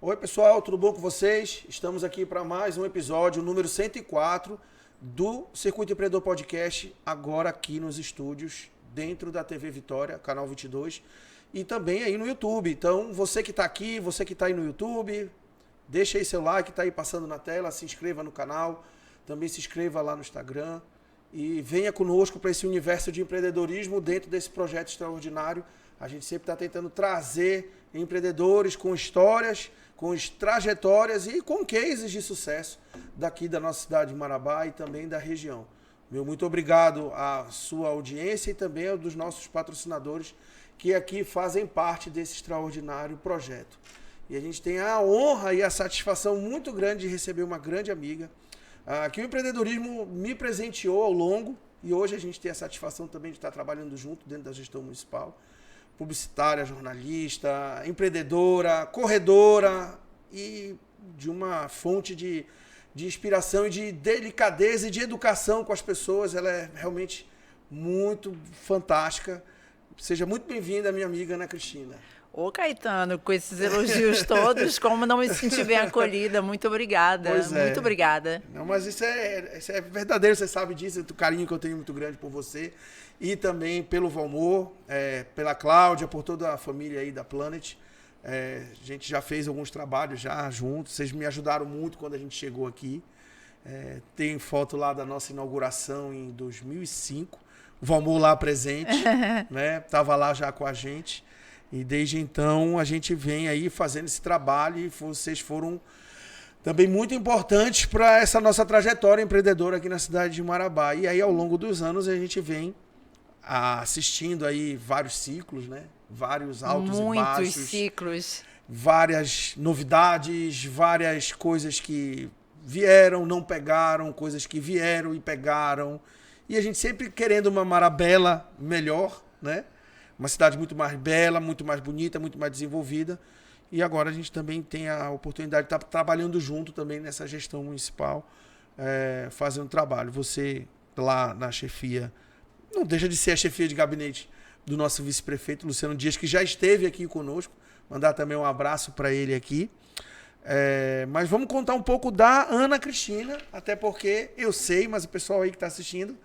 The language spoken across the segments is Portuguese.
Oi, pessoal, tudo bom com vocês? Estamos aqui para mais um episódio, número 104 do Circuito Empreendedor Podcast, agora aqui nos estúdios, dentro da TV Vitória, canal 22, e também aí no YouTube. Então, você que está aqui, você que está aí no YouTube, deixa aí seu like, está aí passando na tela, se inscreva no canal, também se inscreva lá no Instagram e venha conosco para esse universo de empreendedorismo dentro desse projeto extraordinário. A gente sempre está tentando trazer empreendedores com histórias, com trajetórias e com cases de sucesso daqui da nossa cidade de Marabá e também da região. Meu muito obrigado à sua audiência e também aos dos nossos patrocinadores que aqui fazem parte desse extraordinário projeto. E a gente tem a honra e a satisfação muito grande de receber uma grande amiga que o empreendedorismo me presenteou ao longo e hoje a gente tem a satisfação também de estar trabalhando junto dentro da gestão municipal. Publicitária, jornalista, empreendedora, corredora e de uma fonte de inspiração e de delicadeza e de educação com as pessoas. Ela é realmente muito fantástica. Seja muito bem-vinda, minha amiga Ana Cristina. Ô, Caetano, com esses elogios todos, como não me senti bem acolhida? Muito obrigada. Pois é. Muito obrigada. Não, mas isso é verdadeiro, você sabe disso, o carinho que eu tenho muito grande por você. E também pelo Valmor, pela Cláudia, por toda a família aí da Planet. A gente já fez alguns trabalhos já juntos, vocês me ajudaram muito quando a gente chegou aqui. Tem foto lá da nossa inauguração em 2005. O Valmor lá presente, né? Tava lá já com a gente. E desde então a gente vem aí fazendo esse trabalho e vocês foram também muito importantes para essa nossa trajetória empreendedora aqui na cidade de Marabá. E aí ao longo dos anos a gente vem assistindo aí vários ciclos, né? Vários altos e baixos. Muitos ciclos. Várias novidades, várias coisas que vieram, não pegaram, coisas que vieram e pegaram. E a gente sempre querendo uma Marabela melhor, né? Uma cidade muito mais bela, muito mais bonita, muito mais desenvolvida. E agora a gente também tem a oportunidade de estar trabalhando junto também nessa gestão municipal, fazendo trabalho. Você lá na chefia, não deixa de ser a chefia de gabinete do nosso vice-prefeito, Luciano Dias, que já esteve aqui conosco. Mandar também um abraço para ele aqui. Mas vamos contar um pouco da Ana Cristina, até porque eu sei, mas o pessoal aí que está assistindo...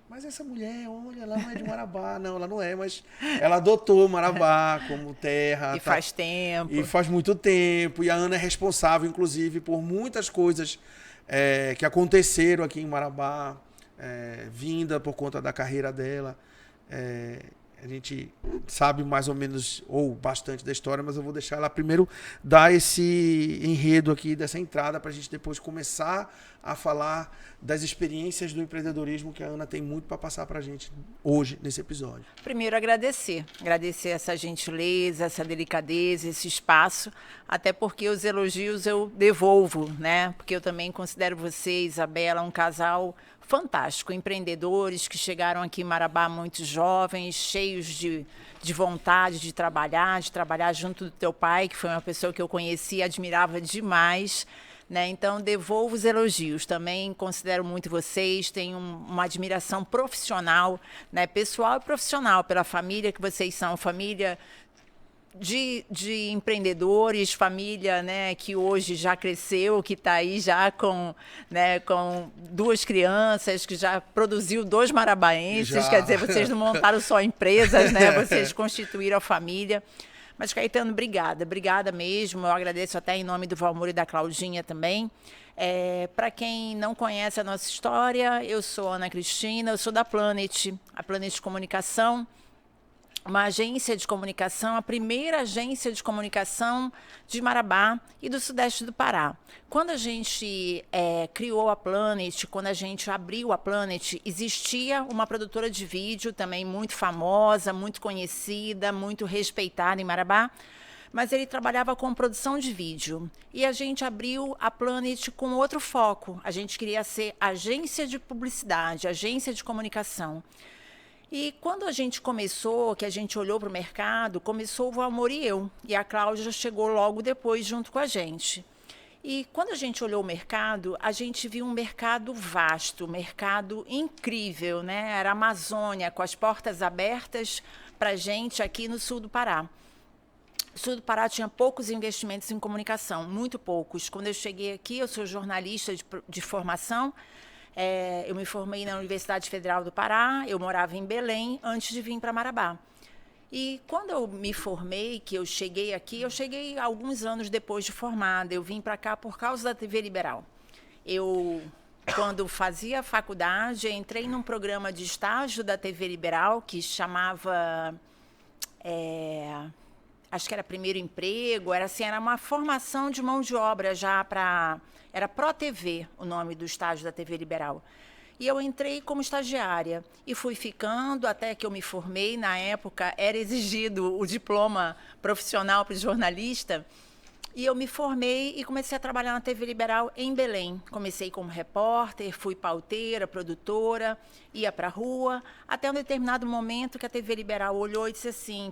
Mas essa mulher, olha, ela não é de Marabá. Não, ela não é, mas ela adotou Marabá como terra. E faz tempo. E faz muito tempo. E a Ana é responsável, inclusive, por muitas coisas que aconteceram aqui em Marabá, vinda por conta da carreira dela. A gente sabe mais ou menos, ou bastante da história, mas eu vou deixar ela primeiro dar esse enredo aqui, dessa entrada, para a gente depois começar a falar das experiências do empreendedorismo que a Ana tem muito para passar para a gente hoje, nesse episódio. Primeiro, agradecer essa gentileza, essa delicadeza, esse espaço, até porque os elogios eu devolvo, né? Porque eu também considero você, Isabela, um casal fantástico, empreendedores que chegaram aqui em Marabá muito jovens, cheios de vontade de trabalhar junto do teu pai, que foi uma pessoa que eu conheci e admirava demais, né? Então, devolvo os elogios. Também considero muito vocês, tenho uma admiração profissional, né? Pessoal e profissional, pela família que vocês são, família de empreendedores, família, né, que hoje já cresceu, que está aí já com 2 crianças, que já produziu 2 marabaenses, quer dizer, vocês não montaram só empresas, né, vocês constituíram a família. Mas, Caetano, obrigada mesmo, eu agradeço até em nome do Valmor e da Claudinha também. Para quem não conhece a nossa história, eu sou Ana Cristina, eu sou da Planet, a Planet Comunicação, uma agência de comunicação, a primeira agência de comunicação de Marabá e do Sudeste do Pará. Quando a gente criou a Planet, quando a gente abriu a Planet, existia uma produtora de vídeo também muito famosa, muito conhecida, muito respeitada em Marabá, mas ele trabalhava com produção de vídeo. E a gente abriu a Planet com outro foco. A gente queria ser agência de publicidade, agência de comunicação. E quando a gente começou, que a gente olhou para o mercado, começou o Valmor e eu. E a Cláudia chegou logo depois junto com a gente. E quando a gente olhou o mercado, a gente viu um mercado vasto, um mercado incrível, né? Era a Amazônia, com as portas abertas para a gente aqui no sul do Pará. O sul do Pará tinha poucos investimentos em comunicação, muito poucos. Quando eu cheguei aqui, eu sou jornalista de formação, eu me formei na Universidade Federal do Pará, eu morava em Belém antes de vir para Marabá. E quando eu me formei, que eu cheguei aqui, eu cheguei alguns anos depois de formada, eu vim para cá por causa da TV Liberal. Quando fazia faculdade, entrei num programa de estágio da TV Liberal, que chamava... acho que era Primeiro Emprego, era uma formação de mão de obra já para... Era Pro-TV o nome do estágio da TV Liberal. E eu entrei como estagiária e fui ficando até que eu me formei. Na época, era exigido o diploma profissional para o jornalista. E eu me formei e comecei a trabalhar na TV Liberal em Belém. Comecei como repórter, fui pauteira, produtora, ia para a rua, até um determinado momento que a TV Liberal olhou e disse assim,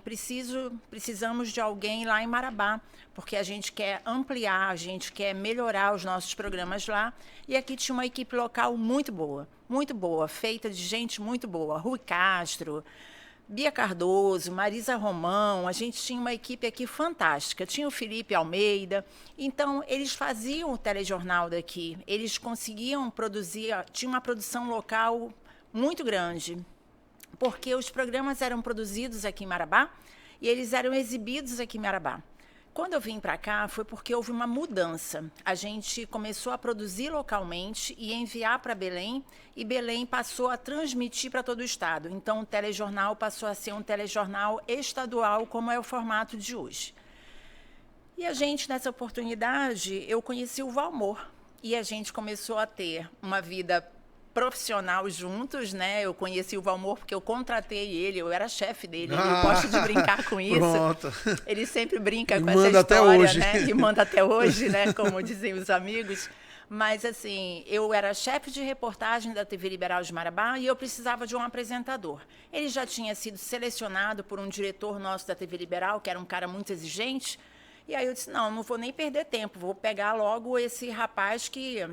precisamos de alguém lá em Marabá, porque a gente quer ampliar, a gente quer melhorar os nossos programas lá. E aqui tinha uma equipe local muito boa, feita de gente muito boa. Rui Castro, Bia Cardoso, Marisa Romão, a gente tinha uma equipe aqui fantástica. Tinha o Felipe Almeida. Então, eles faziam o telejornal daqui. Eles conseguiam produzir, tinha uma produção local muito grande, porque os programas eram produzidos aqui em Marabá e eles eram exibidos aqui em Marabá. Quando eu vim para cá, foi porque houve uma mudança. A gente começou a produzir localmente e enviar para Belém, e Belém passou a transmitir para todo o estado. Então, o telejornal passou a ser um telejornal estadual, como é o formato de hoje. E a gente, nessa oportunidade, eu conheci o Valmor, e a gente começou a ter uma vida profissional juntos, né? Eu conheci o Valmor porque eu contratei ele, eu era chefe dele, eu gosto de brincar com isso. Pronto. Ele sempre brinca E com essa manda até história, hoje. né? E manda até hoje, né? Como dizem os amigos. Mas, assim, eu era chefe de reportagem da TV Liberal de Marabá e eu precisava de um apresentador. Ele já tinha sido selecionado por um diretor nosso da TV Liberal, que era um cara muito exigente. E aí eu disse, não vou nem perder tempo, vou pegar logo esse rapaz que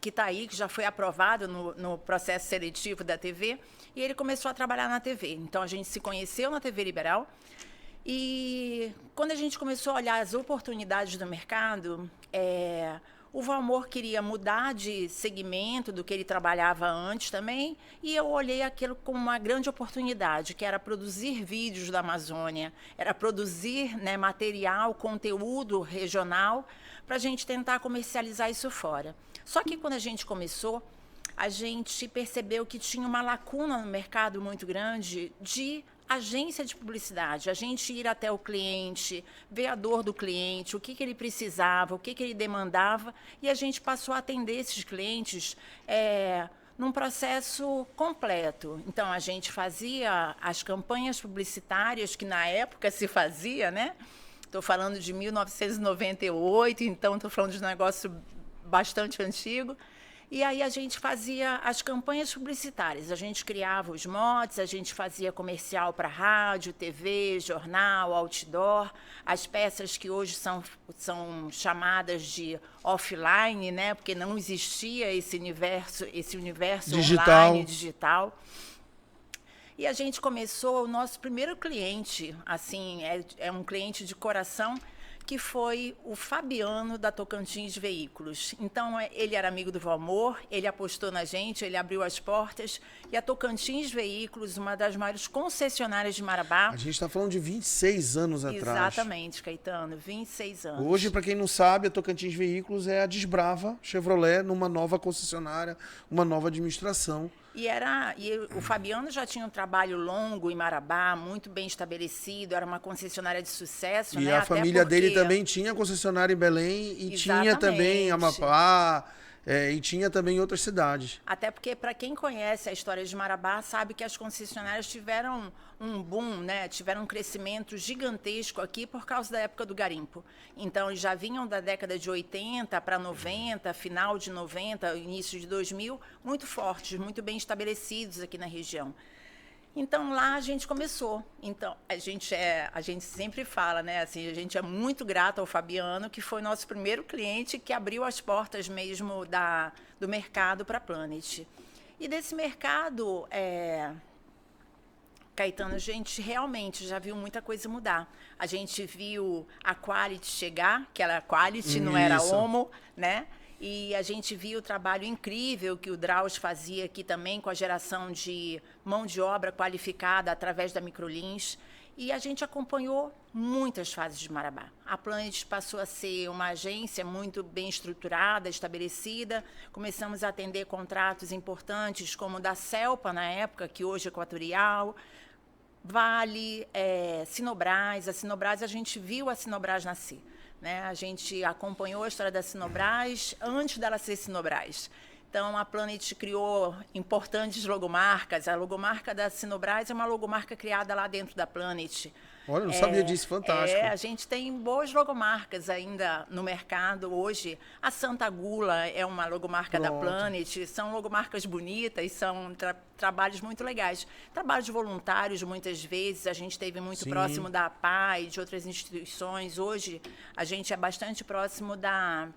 está aí, que já foi aprovado no processo seletivo da TV, e ele começou a trabalhar na TV. Então, a gente se conheceu na TV Liberal, e quando a gente começou a olhar as oportunidades do mercado, o Valmor queria mudar de segmento do que ele trabalhava antes também, e eu olhei aquilo como uma grande oportunidade, que era produzir vídeos da Amazônia, era produzir, né, material, conteúdo regional, para a gente tentar comercializar isso fora. Só que quando a gente começou, a gente percebeu que tinha uma lacuna no mercado muito grande de agência de publicidade, a gente ir até o cliente, ver a dor do cliente, o que ele precisava, o que ele demandava, e a gente passou a atender esses clientes num processo completo. Então, a gente fazia as campanhas publicitárias que na época se fazia, né? Estou falando de 1998, então estou falando de um negócio bastante antigo. E aí a gente fazia as campanhas publicitárias, a gente criava os motes, a gente fazia comercial para rádio, TV, jornal, outdoor, as peças que hoje são chamadas de offline, né? Porque não existia esse universo digital. Online, digital. E a gente começou, o nosso primeiro cliente, assim, é um cliente de coração, que foi o Fabiano da Tocantins Veículos. Então, ele era amigo do Valmor, ele apostou na gente, ele abriu as portas, e a Tocantins Veículos, uma das maiores concessionárias de Marabá... A gente está falando de 26 anos atrás. Exatamente, Caetano, 26 anos. Hoje, para quem não sabe, a Tocantins Veículos é a Desbrava Chevrolet numa nova concessionária, uma nova administração. E o Fabiano já tinha um trabalho longo em Marabá, muito bem estabelecido, era uma concessionária de sucesso. E né? a Até família porque... dele também tinha concessionária em Belém e Exatamente. tinha também Amapá, e tinha também em outras cidades. Até porque, para quem conhece a história de Marabá, sabe que as concessionárias tiveram um boom, né? Tiveram um crescimento gigantesco aqui por causa da época do garimpo. Então, eles já vinham da década de 80 para 90, final de 90, início de 2000, muito fortes, muito bem estabelecidos aqui na região. Então, lá a gente começou. Então, a gente sempre fala, né? Assim, a gente é muito grato ao Fabiano, que foi nosso primeiro cliente que abriu as portas mesmo do mercado para a Planet. E desse mercado, Caetano, a gente realmente já viu muita coisa mudar. A gente viu a Quality chegar, que era Quality, não era Homo, né? E a gente viu o trabalho incrível que o Drauz fazia aqui também com a geração de mão de obra qualificada através da Microlins. E a gente acompanhou muitas fases de Marabá. A Planet passou a ser uma agência muito bem estruturada, estabelecida. Começamos a atender contratos importantes, como o da Celpa, na época, que hoje é Equatorial, Vale, Sinobras. A Sinobras, a gente viu a Sinobras nascer, né? A gente acompanhou a história da Sinobras antes dela ser Sinobras. Então, a Planet criou importantes logomarcas. A logomarca da Sinobras é uma logomarca criada lá dentro da Planet. Olha, eu não sabia disso, fantástico. A gente tem boas logomarcas ainda no mercado hoje. A Santa Gula é uma logomarca da Planet. São logomarcas bonitas, são trabalhos muito legais. Trabalhos voluntários, muitas vezes. A gente esteve muito próximo da APAI, de outras instituições. Hoje, a gente é bastante próximo da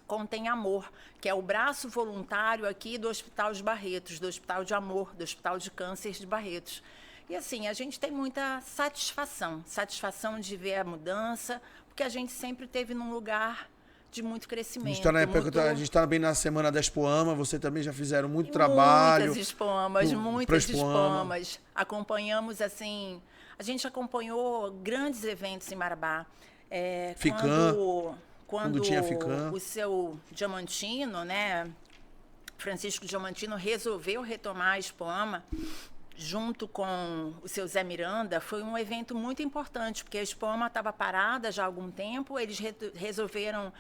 Contém Amor, que é o braço voluntário aqui do Hospital de Barretos, do Hospital de Amor, do Hospital de Câncer de Barretos. E assim, a gente tem muita satisfação de ver a mudança, porque a gente sempre esteve num lugar de muito crescimento. A gente está bem na semana da Expoama, você também já fizeram muito trabalho. Muitas Expoamas. Acompanhamos, assim, a gente acompanhou grandes eventos em Marabá. Quando tinha Ficam. O seu Diamantino, né, Francisco Diamantino, resolveu retomar a Expoama, junto com o seu Zé Miranda, foi um evento muito importante, porque a Expoama estava parada já há algum tempo, eles resolveram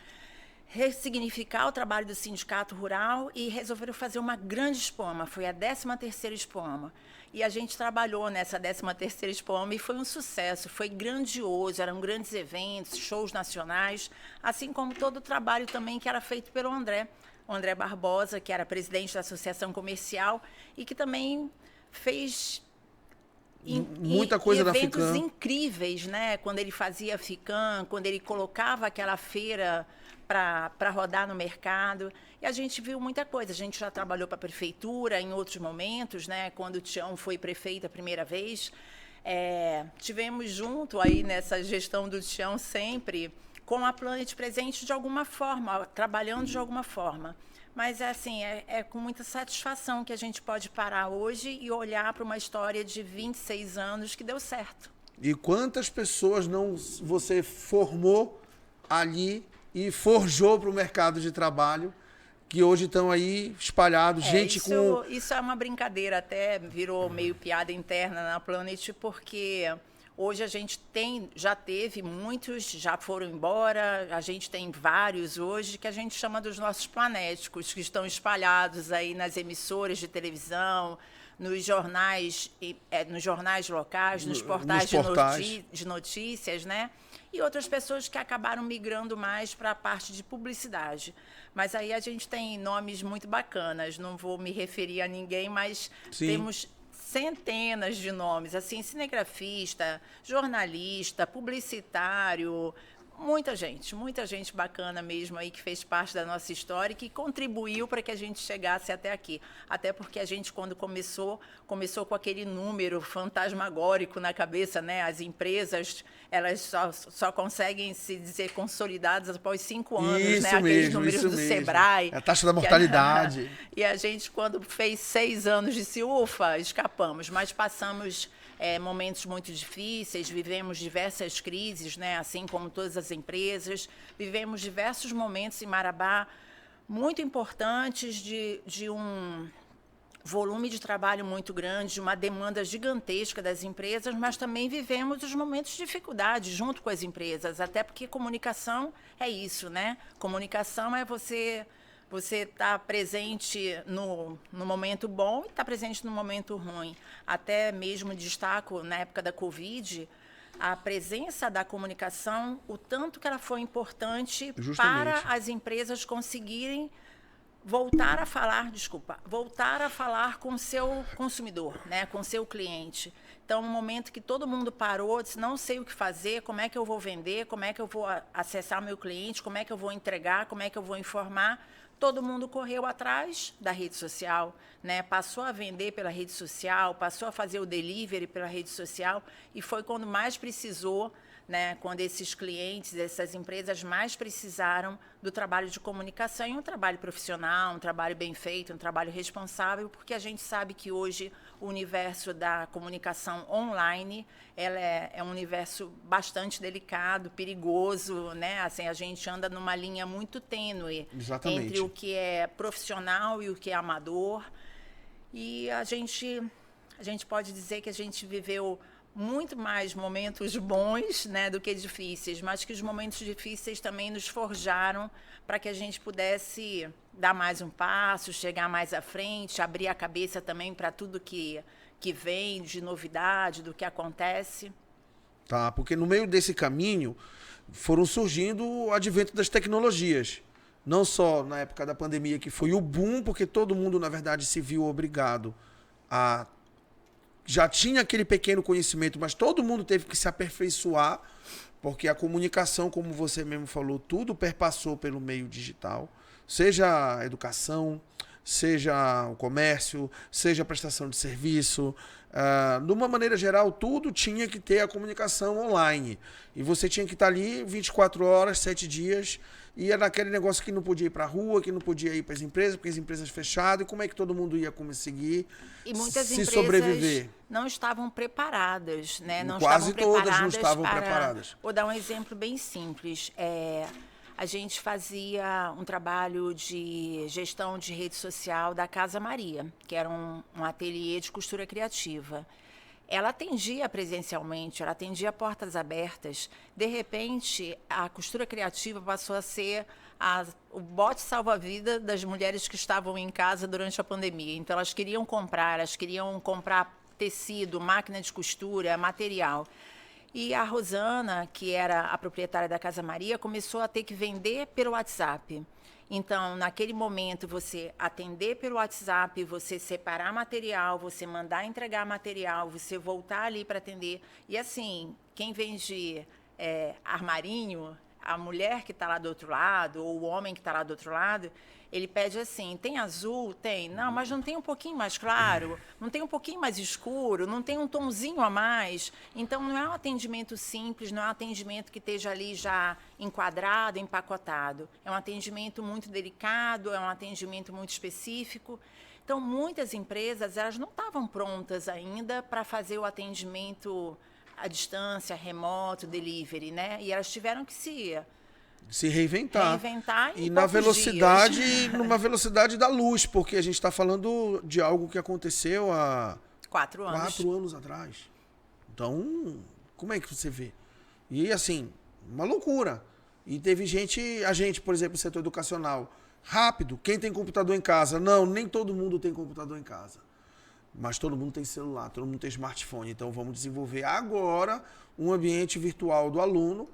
ressignificar o trabalho do Sindicato Rural e resolveram fazer uma grande Expoama, foi a 13ª Expoama. E a gente trabalhou nessa 13ª Expoama e foi um sucesso, foi grandioso, eram grandes eventos, shows nacionais, assim como todo o trabalho também que era feito pelo o André Barbosa, que era presidente da Associação Comercial e que também fez muita coisa da Ficam. Eventos incríveis, né? Quando ele fazia a Ficam, quando ele colocava aquela feira para rodar no mercado. E a gente viu muita coisa. A gente já trabalhou para a prefeitura em outros momentos, né? Quando o Tião foi prefeito a primeira vez. Tivemos junto aí nessa gestão do Tião sempre com a Planet presente de alguma forma, trabalhando de alguma forma. Mas assim, é com muita satisfação que a gente pode parar hoje e olhar para uma história de 26 anos que deu certo. E quantas pessoas você formou ali e forjou para o mercado de trabalho, que hoje estão aí espalhados, Isso é uma brincadeira, até virou meio piada interna na Planet, porque hoje a gente já teve muitos, já foram embora, a gente tem vários hoje que a gente chama dos nossos planéticos, que estão espalhados aí nas emissoras de televisão, nos jornais locais, nos portais de notícias, né? E outras pessoas que acabaram migrando mais para a parte de publicidade. Mas aí a gente tem nomes muito bacanas, não vou me referir a ninguém, mas temos centenas de nomes, assim, cinegrafista, jornalista, publicitário, muita gente bacana mesmo aí que fez parte da nossa história e que contribuiu para que a gente chegasse até aqui. Até porque a gente, quando começou com aquele número fantasmagórico na cabeça, né? As empresas, elas só conseguem se dizer consolidadas após 5 anos, isso né? Aqueles números do Sebrae. A taxa da mortalidade. E a gente, quando fez 6 anos de ufa, escapamos, mas passamos momentos muito difíceis, vivemos diversas crises, né? Assim como todas as empresas, vivemos diversos momentos em Marabá muito importantes de um volume de trabalho muito grande, de uma demanda gigantesca das empresas, mas também vivemos os momentos de dificuldade junto com as empresas, até porque comunicação é isso, né? Comunicação é você está presente no momento bom e está presente no momento ruim. Até mesmo destaco, na época da Covid, a presença da comunicação, o tanto que ela foi importante para as empresas conseguirem voltar a falar com o seu consumidor, né, com o seu cliente. Então, no momento que todo mundo parou, disse, não sei o que fazer, como é que eu vou vender, como é que eu vou acessar meu cliente, como é que eu vou entregar, como é que eu vou informar, todo mundo correu atrás da rede social, né? Passou a vender pela rede social, passou a fazer o delivery pela rede social, e foi quando mais precisou, né, quando esses clientes, essas empresas mais precisaram do trabalho de comunicação, e um trabalho profissional, um trabalho bem feito, um trabalho responsável, porque a gente sabe que hoje o universo da comunicação online ela é um universo bastante delicado, perigoso, né? Assim, a gente anda numa linha muito tênue. Exatamente. Entre o que é profissional e o que é amador. E a gente pode dizer que a gente viveu muito mais momentos bons, né, do que difíceis, mas que os momentos difíceis também nos forjaram para que a gente pudesse dar mais um passo, chegar mais à frente, abrir a cabeça também para tudo que vem de novidade, do que acontece. Tá, porque no meio desse caminho foram surgindo o advento das tecnologias. Não só na época da pandemia, que foi o boom, porque todo mundo, na verdade, se viu obrigado a... Já tinha aquele pequeno conhecimento, mas todo mundo teve que se aperfeiçoar, porque a comunicação, como você mesmo falou, tudo perpassou pelo meio digital, seja a educação, seja o comércio, seja a prestação de serviço. De uma maneira geral, tudo tinha que ter a comunicação online. E você tinha que estar ali 24 horas, 7 dias, e era aquele negócio que não podia ir para a rua, que não podia ir para as empresas, porque as empresas fechadas, e como é que todo mundo ia conseguir e muitas se empresas sobreviver? Não estavam preparadas, né? Quase todas não estavam preparadas. Vou dar um exemplo bem simples. A gente fazia um trabalho de gestão de rede social da Casa Maria, que era um ateliê de costura criativa. Ela atendia presencialmente, ela atendia portas abertas. De repente, a costura criativa passou a ser o bote salva-vida das mulheres que estavam em casa durante a pandemia. Então, elas queriam comprar tecido, máquina de costura, material. E a Rosana, que era a proprietária da Casa Maria, começou a ter que vender pelo WhatsApp. Então, naquele momento, você atender pelo WhatsApp, você separar material, você mandar entregar material, você voltar ali para atender. E assim, quem vende armarinho, a mulher que está lá do outro lado, ou o homem que está lá do outro lado, ele pede assim, tem azul? Tem. Não, mas não tem um pouquinho mais claro? Não tem um pouquinho mais escuro? Não tem um tomzinho a mais? Então, não é um atendimento simples, não é um atendimento que esteja ali já enquadrado, empacotado. É um atendimento muito delicado, é um atendimento muito específico. Então, muitas empresas elas não estavam prontas ainda para fazer o atendimento à distância, remoto, delivery, né? E elas tiveram que se reinventar em e na velocidade, dias. numa velocidade da luz, porque a gente está falando de algo que aconteceu há 4 anos. 4 anos atrás. Então, como é que você vê? E assim, uma loucura. E teve a gente, por exemplo, no setor educacional, rápido, quem tem computador em casa? Não, nem todo mundo tem computador em casa. Mas todo mundo tem celular, todo mundo tem smartphone. Então vamos desenvolver agora um ambiente virtual do aluno.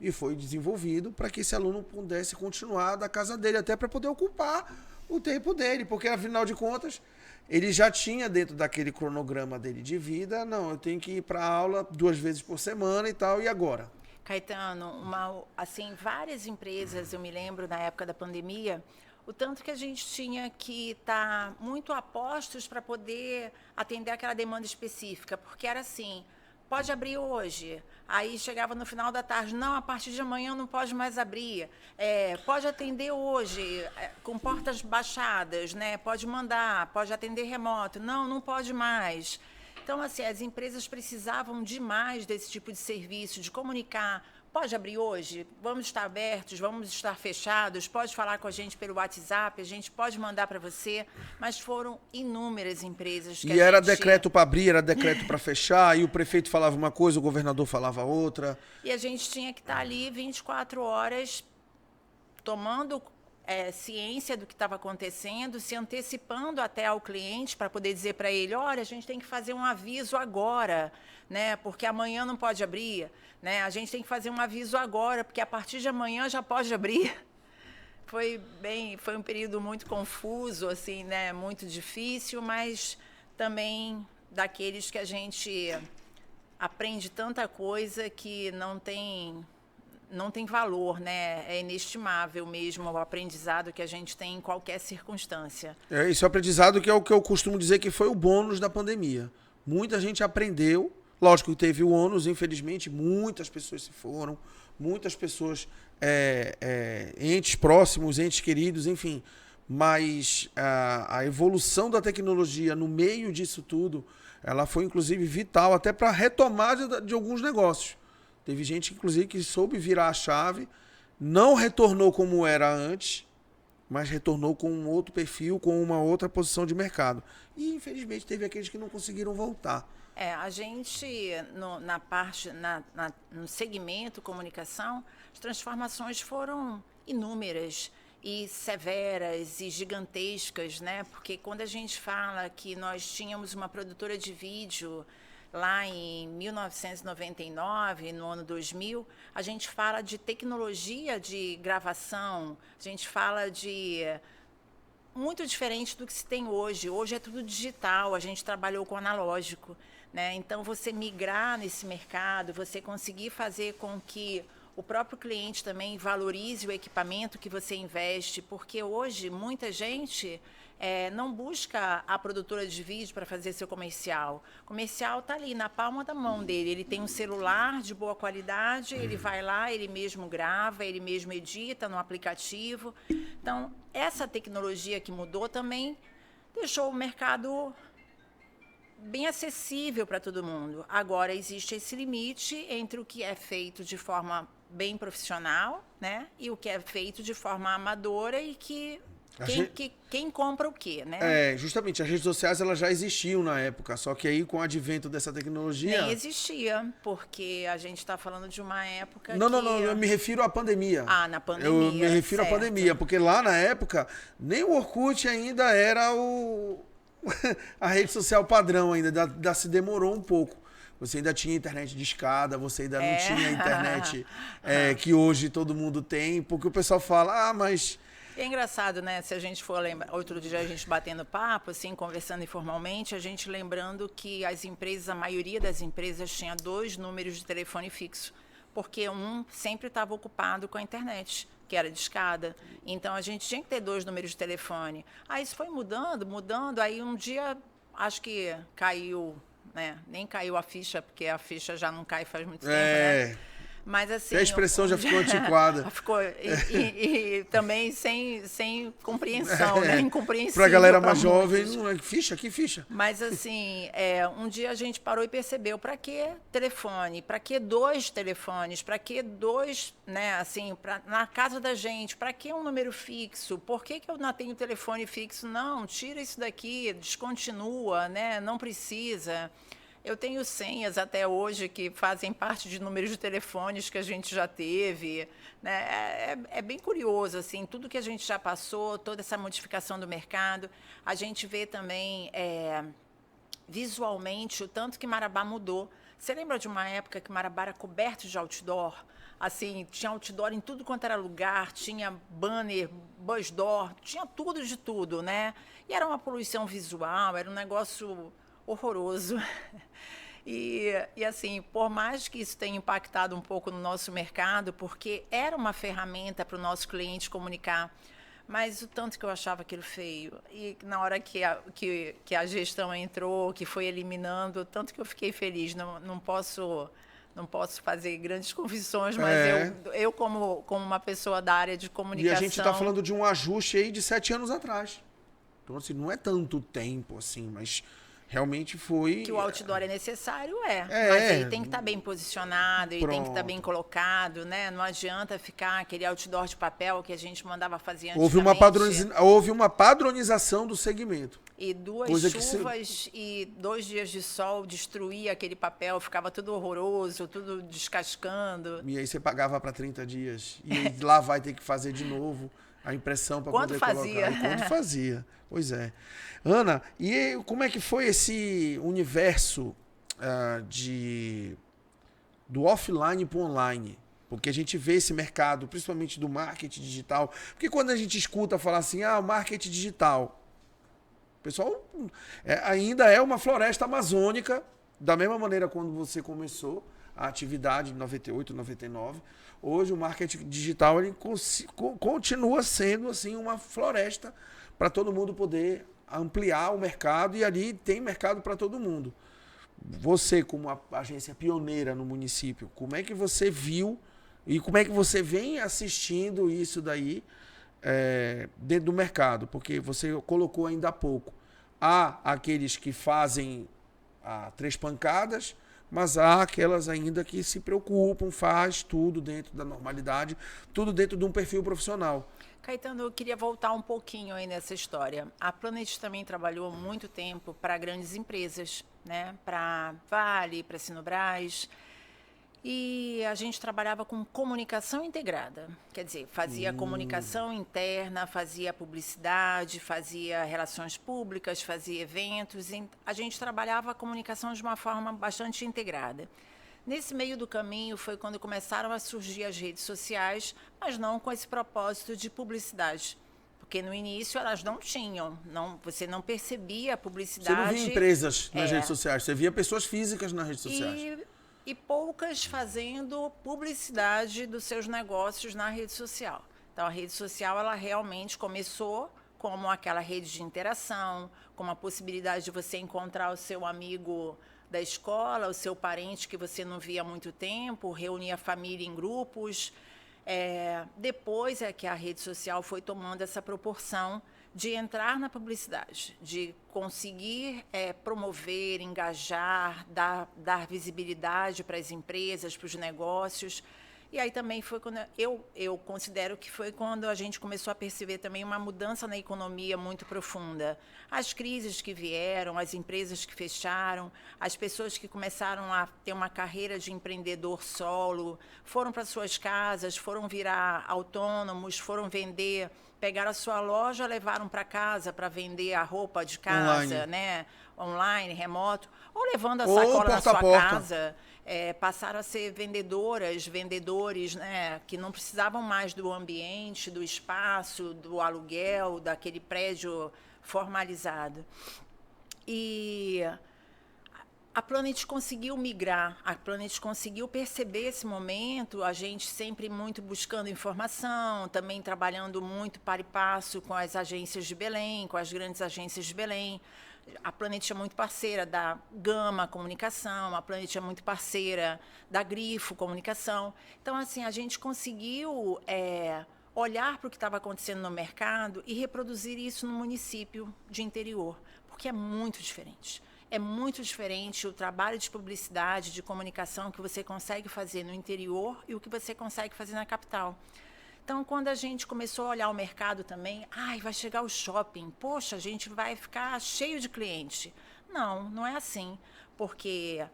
E foi desenvolvido para que esse aluno pudesse continuar da casa dele, até para poder ocupar o tempo dele, porque afinal de contas, ele já tinha dentro daquele cronograma dele de vida, não, eu tenho que ir para a aula 2 vezes por semana e tal, e agora? Caetano, várias empresas, eu me lembro na época da pandemia, o tanto que a gente tinha que estar muito a postos para poder atender aquela demanda específica, porque era assim, pode abrir hoje. Aí chegava no final da tarde, não, a partir de amanhã não pode mais abrir. Pode atender hoje, com portas baixadas, né? Pode mandar, pode atender remoto. Não, não pode mais. Então, assim, as empresas precisavam demais desse tipo de serviço, de comunicar. Pode abrir hoje? Vamos estar abertos, vamos estar fechados, pode falar com a gente pelo WhatsApp, a gente pode mandar para você, mas foram inúmeras empresas que E era decreto para abrir, era decreto para fechar, e o prefeito falava uma coisa, o governador falava outra. E a gente tinha que estar ali 24 horas tomando ciência do que estava acontecendo, se antecipando até ao cliente para poder dizer para ele, olha, a gente tem que fazer um aviso agora, né? Porque amanhã não pode abrir, né? A gente tem que fazer um aviso agora, porque a partir de amanhã já pode abrir. Foi um período muito confuso, assim, né? Muito difícil, mas também daqueles que a gente aprende tanta coisa que não tem valor, né? É inestimável mesmo o aprendizado que a gente tem em qualquer circunstância. Esse é o aprendizado que é o que eu costumo dizer que foi o bônus da pandemia. Muita gente aprendeu, lógico que teve o ônus, infelizmente, muitas pessoas se foram, muitas pessoas, entes próximos, entes queridos, enfim. Mas a evolução da tecnologia no meio disso tudo, ela foi inclusive vital até para a retomada de alguns negócios. Teve gente, inclusive, que soube virar a chave, não retornou como era antes, mas retornou com um outro perfil, com uma outra posição de mercado. E, infelizmente, teve aqueles que não conseguiram voltar. A gente, no segmento comunicação, as transformações foram inúmeras e severas e gigantescas, né? Porque quando a gente fala que nós tínhamos uma produtora de vídeo lá em 1999, no ano 2000, a gente fala de tecnologia de gravação, a gente fala de muito diferente do que se tem hoje. Hoje é tudo digital, a gente trabalhou com analógico, né? Então, você migrar nesse mercado, você conseguir fazer com que o próprio cliente também valorize o equipamento que você investe, porque hoje muita gente não busca a produtora de vídeo para fazer seu comercial. O comercial está ali na palma da mão dele. Ele tem um celular de boa qualidade, ele vai lá, ele mesmo grava, ele mesmo edita no aplicativo. Então, essa tecnologia que mudou também deixou o mercado bem acessível para todo mundo. Agora, existe esse limite entre o que é feito de forma bem profissional, né, e o que é feito de forma amadora e que quem compra o quê, né? Justamente, as redes sociais elas já existiam na época, só que aí com o advento dessa tecnologia... Nem existia, porque a gente está falando de uma época Não, eu me refiro à pandemia. Na pandemia, eu me refiro à pandemia, porque lá na época, nem o Orkut ainda era a rede social padrão ainda se demorou um pouco. Você ainda tinha internet de escada, você ainda não tinha a internet que hoje todo mundo tem, porque o pessoal fala, mas... É engraçado, né? Se a gente for lembrar, outro dia a gente batendo papo, assim, conversando informalmente, a gente lembrando que a maioria das empresas tinha 2 números de telefone fixo, porque um sempre estava ocupado com a internet, que era de escada. Então, a gente tinha que ter 2 números de telefone. Aí isso foi mudando, aí um dia, acho que caiu, né? Nem caiu a ficha, porque a ficha já não cai faz muito tempo, né? Mas, assim, a expressão já ficou antiquada. Ficou, e também sem compreensão, né? Incompreensível. Para a galera mais jovem, não é ficha, que ficha. Mas, assim, um dia a gente parou e percebeu, para que telefone? Para que 2 telefones? Para que 2, né? Assim, na casa da gente, para que um número fixo? Por que eu não tenho telefone fixo? Não, tira isso daqui, descontinua, né? Não precisa. Eu tenho senhas até hoje que fazem parte de números de telefones que a gente já teve, né? É bem curioso, assim, tudo que a gente já passou, toda essa modificação do mercado. A gente vê também visualmente o tanto que Marabá mudou. Você lembra de uma época que Marabá era coberto de outdoor? Assim, tinha outdoor em tudo quanto era lugar, tinha banner, bus door, tinha tudo de tudo, né? E era uma poluição visual, era um negócio horroroso. E assim, por mais que isso tenha impactado um pouco no nosso mercado, porque era uma ferramenta para o nosso cliente comunicar, mas o tanto que eu achava aquilo feio, e na hora que a gestão entrou, que foi eliminando, tanto que eu fiquei feliz. Não posso fazer grandes confissões, mas eu como uma pessoa da área de comunicação... E a gente está falando de um ajuste aí de 7 anos atrás. Então, assim, não é tanto tempo, assim, mas... Realmente foi... Que o outdoor é necessário, mas ele tem que estar bem posicionado, ele tem que estar bem colocado, né? Não adianta ficar aquele outdoor de papel que a gente mandava fazer antigamente. Houve uma padronização do segmento. E 2 chuvas e 2 dias de sol destruía aquele papel, ficava tudo horroroso, tudo descascando. E aí você pagava para 30 dias. E lá vai ter que fazer de novo a impressão para poder colocar. E quando fazia. Pois é. Ana, e como é que foi esse universo do offline para o online? Porque a gente vê esse mercado, principalmente do marketing digital. Porque quando a gente escuta falar assim, o marketing digital, o pessoal ainda é uma floresta amazônica, da mesma maneira quando você começou a atividade em 98, 99. Hoje o marketing digital ele continua sendo assim uma floresta para todo mundo poder ampliar o mercado e ali tem mercado para todo mundo. Você, como a agência pioneira no município, como é que você viu e como é que você vem assistindo isso daí dentro do mercado? Porque você colocou ainda há pouco. Há aqueles que fazem 3 pancadas, mas há aquelas ainda que se preocupam, faz tudo dentro da normalidade, tudo dentro de um perfil profissional. Caetano, eu queria voltar um pouquinho aí nessa história. A Planet também trabalhou muito tempo para grandes empresas, né? Para Vale, para Sinobras. E a gente trabalhava com comunicação integrada. Quer dizer, fazia comunicação interna, fazia publicidade, fazia relações públicas, fazia eventos. A gente trabalhava a comunicação de uma forma bastante integrada. Nesse meio do caminho foi quando começaram a surgir as redes sociais, mas não com esse propósito de publicidade. Porque no início elas não tinham, você não percebia a publicidade. Você não via empresas nas redes sociais, você via pessoas físicas nas redes sociais. E poucas fazendo publicidade dos seus negócios na rede social. Então a rede social ela realmente começou como aquela rede de interação, com a possibilidade de você encontrar o seu amigo da escola, o seu parente que você não via há muito tempo, reunir a família em grupos. Depois é que a rede social foi tomando essa proporção de entrar na publicidade, de conseguir promover, engajar, dar visibilidade para as empresas, para os negócios. E aí também foi quando eu considero que foi quando a gente começou a perceber também uma mudança na economia muito profunda. As crises que vieram, as empresas que fecharam, as pessoas que começaram a ter uma carreira de empreendedor solo, foram para suas casas, foram virar autônomos, foram vender, pegaram a sua loja, levaram para casa para vender a roupa de casa, né? Online, remoto, ou levando a sacola na sua casa. Passaram a ser vendedores, né, que não precisavam mais do ambiente, do espaço, do aluguel, daquele prédio formalizado. E a Planet conseguiu migrar, a Planet conseguiu perceber esse momento, a gente sempre muito buscando informação, também trabalhando muito para e passo com as agências de Belém, com as grandes agências de Belém. A Planet é muito parceira da Gama Comunicação, a Planet é muito parceira da Grifo Comunicação. Então, assim, a gente conseguiu olhar para o que estava acontecendo no mercado e reproduzir isso no município de interior, porque é muito diferente. É muito diferente o trabalho de publicidade, de comunicação que você consegue fazer no interior e o que você consegue fazer na capital. Então, quando a gente começou a olhar o mercado também, vai chegar o shopping, poxa, a gente vai ficar cheio de cliente. Não, não é assim, porque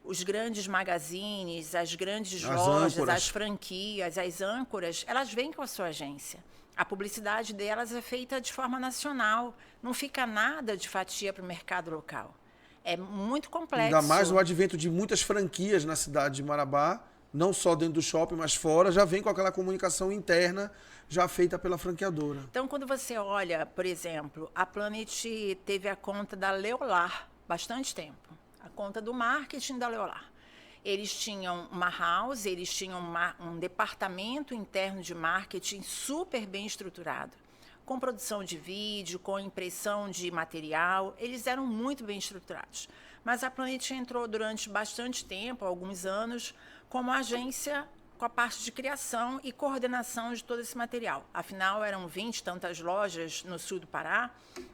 os grandes magazines, as grandes lojas, as franquias, as âncoras, elas vêm com a sua agência. A publicidade delas é feita de forma nacional, não fica nada de fatia para o mercado local. É muito complexo. Ainda mais o advento de muitas franquias na cidade de Marabá, não só dentro do shopping, mas fora, já vem com aquela comunicação interna já feita pela franqueadora. Então, quando você olha, por exemplo, a Planet teve a conta da Leolar bastante tempo, a conta do marketing da Leolar. Eles tinham uma house, eles tinham um departamento interno de marketing super bem estruturado, com produção de vídeo, com impressão de material, eles eram muito bem estruturados. Mas a Planet entrou durante bastante tempo, alguns anos, como agência com a parte de criação e coordenação de todo esse material. Afinal, eram 20 e tantas lojas no sul do Pará,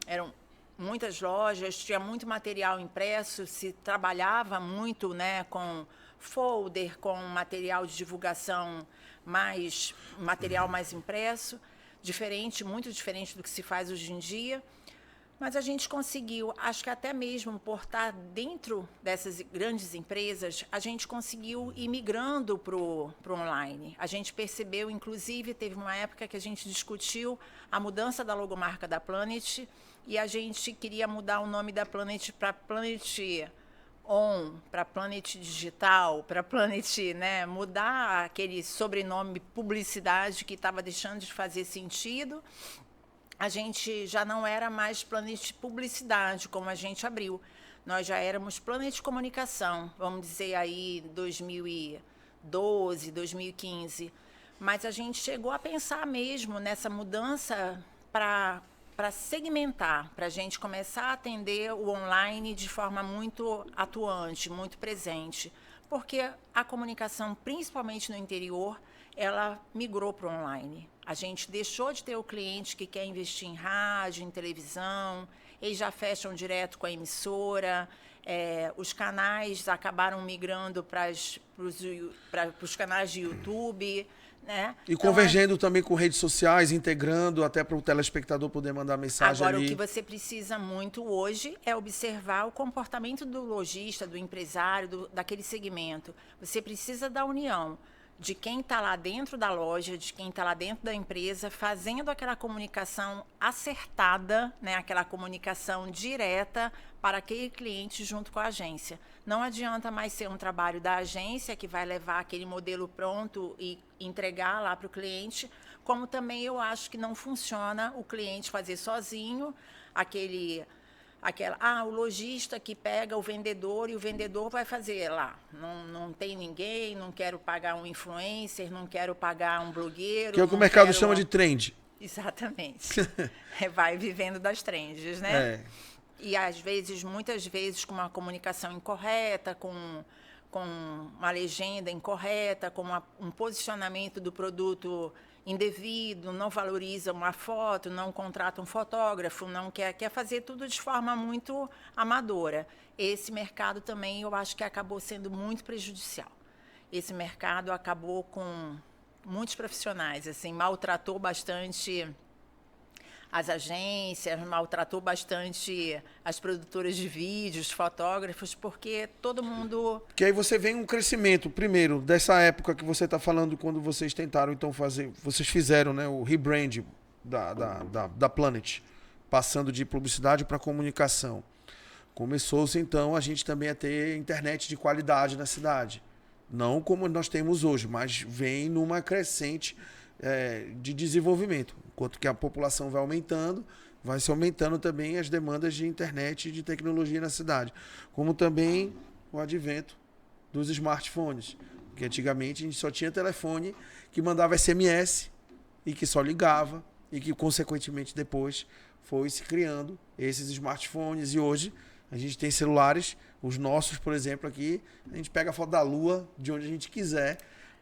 eram muitas lojas, tinha muito material impresso, se trabalhava muito, né, com folder, com material de divulgação material mais impresso, muito diferente do que se faz hoje em dia. Mas a gente conseguiu, acho que até mesmo por estar dentro dessas grandes empresas, a gente conseguiu ir migrando para o online. A gente percebeu, inclusive, teve uma época que a gente discutiu a mudança da logomarca da Planet e a gente queria mudar o nome da Planet para Planet On para Planet Digital, para Planet, né, mudar aquele sobrenome publicidade que estava deixando de fazer sentido, a gente já não era mais Planet Publicidade, como a gente abriu. Nós já éramos Planet Comunicação, vamos dizer aí 2012, 2015. Mas a gente chegou a pensar mesmo nessa mudança para segmentar, para a gente começar a atender o online de forma muito atuante, muito presente. Porque a comunicação, principalmente no interior, ela migrou para o online. A gente deixou de ter o cliente que quer investir em rádio, em televisão, eles já fecham direto com a emissora, os canais acabaram migrando para os canais de YouTube, né? E então, convergendo também com redes sociais, integrando até para o telespectador poder mandar mensagem agora, ali. O que você precisa muito hoje é observar o comportamento do lojista, do empresário, daquele segmento. Você precisa da união de quem está lá dentro da loja, de quem está lá dentro da empresa, fazendo aquela comunicação acertada, né, aquela comunicação direta para aquele cliente junto com a agência. Não adianta mais ser um trabalho da agência que vai levar aquele modelo pronto e entregar lá para o cliente, como também eu acho que não funciona o cliente fazer sozinho o lojista que pega o vendedor e o vendedor vai fazer lá. Não tem ninguém, não quero pagar um influencer, não quero pagar um blogueiro. Que é o que o mercado chama de trend. Exatamente. Vai vivendo das trends, né? É. E às vezes, muitas vezes, com uma comunicação incorreta, com uma legenda incorreta, com um posicionamento do produto indevido, não valoriza uma foto, não contrata um fotógrafo, não quer fazer tudo de forma muito amadora. Esse mercado também, eu acho que acabou sendo muito prejudicial. Esse mercado acabou com muitos profissionais, assim, maltratou bastante as agências, maltratou bastante as produtoras de vídeos, fotógrafos, porque todo mundo... Que aí você vê um crescimento, primeiro, dessa época que você está falando, quando vocês tentaram, então, vocês fizeram, né, o rebrand da Planet, passando de publicidade para comunicação. Começou-se, então, a gente também a ter internet de qualidade na cidade. Não como nós temos hoje, mas vem numa crescente de desenvolvimento. Enquanto que a população vai aumentando, vai se aumentando também as demandas de internet e de tecnologia na cidade. Como também o advento dos smartphones. Porque antigamente a gente só tinha telefone que mandava SMS e que só ligava e que, consequentemente, depois foi se criando esses smartphones. E hoje a gente tem celulares, os nossos, por exemplo, aqui, a gente pega a foto da Lua de onde a gente quiser.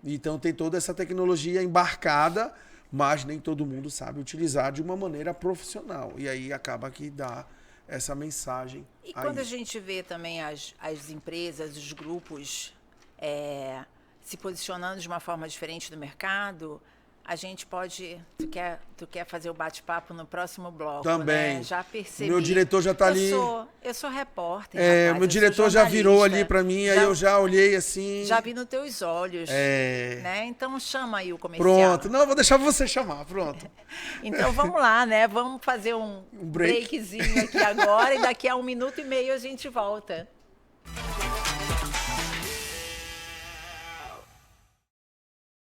Então tem toda essa tecnologia embarcada, mas nem todo mundo sabe utilizar de uma maneira profissional. E aí acaba que dá essa mensagem. E quando a gente vê também as empresas, os grupos se posicionando de uma forma diferente do mercado, a gente pode... Tu quer fazer o bate-papo no próximo bloco, também. Né? Já percebi. Meu diretor já está ali. Eu sou repórter, rapaz, o meu diretor já virou ali para mim, aí eu já olhei assim... Já vi nos teus olhos. Né? Então chama aí o comercial. Pronto. Não, vou deixar você chamar, pronto. Então vamos lá, né? Vamos fazer um breakzinho aqui agora e daqui a 1 minuto e meio a gente volta.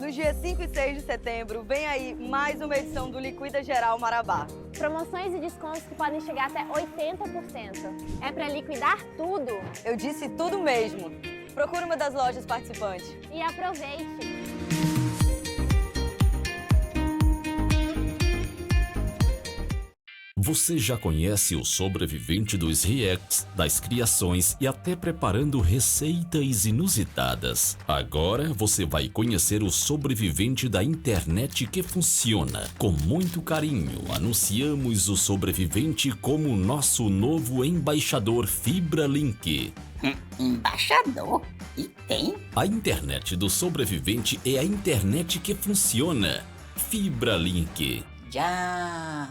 Nos dias 5 e 6 de setembro, vem aí mais uma edição do Liquida Geral Marabá. Promoções e descontos que podem chegar até 80%. É para liquidar tudo. Eu disse tudo mesmo. Procure uma das lojas participantes. E aproveite! Você já conhece o sobrevivente dos reacts, das criações e até preparando receitas inusitadas. Agora você vai conhecer o sobrevivente da internet que funciona. Com muito carinho, anunciamos o sobrevivente como nosso novo embaixador FibraLink. Embaixador? E tem? A internet do sobrevivente é a internet que funciona. FibraLink. Já...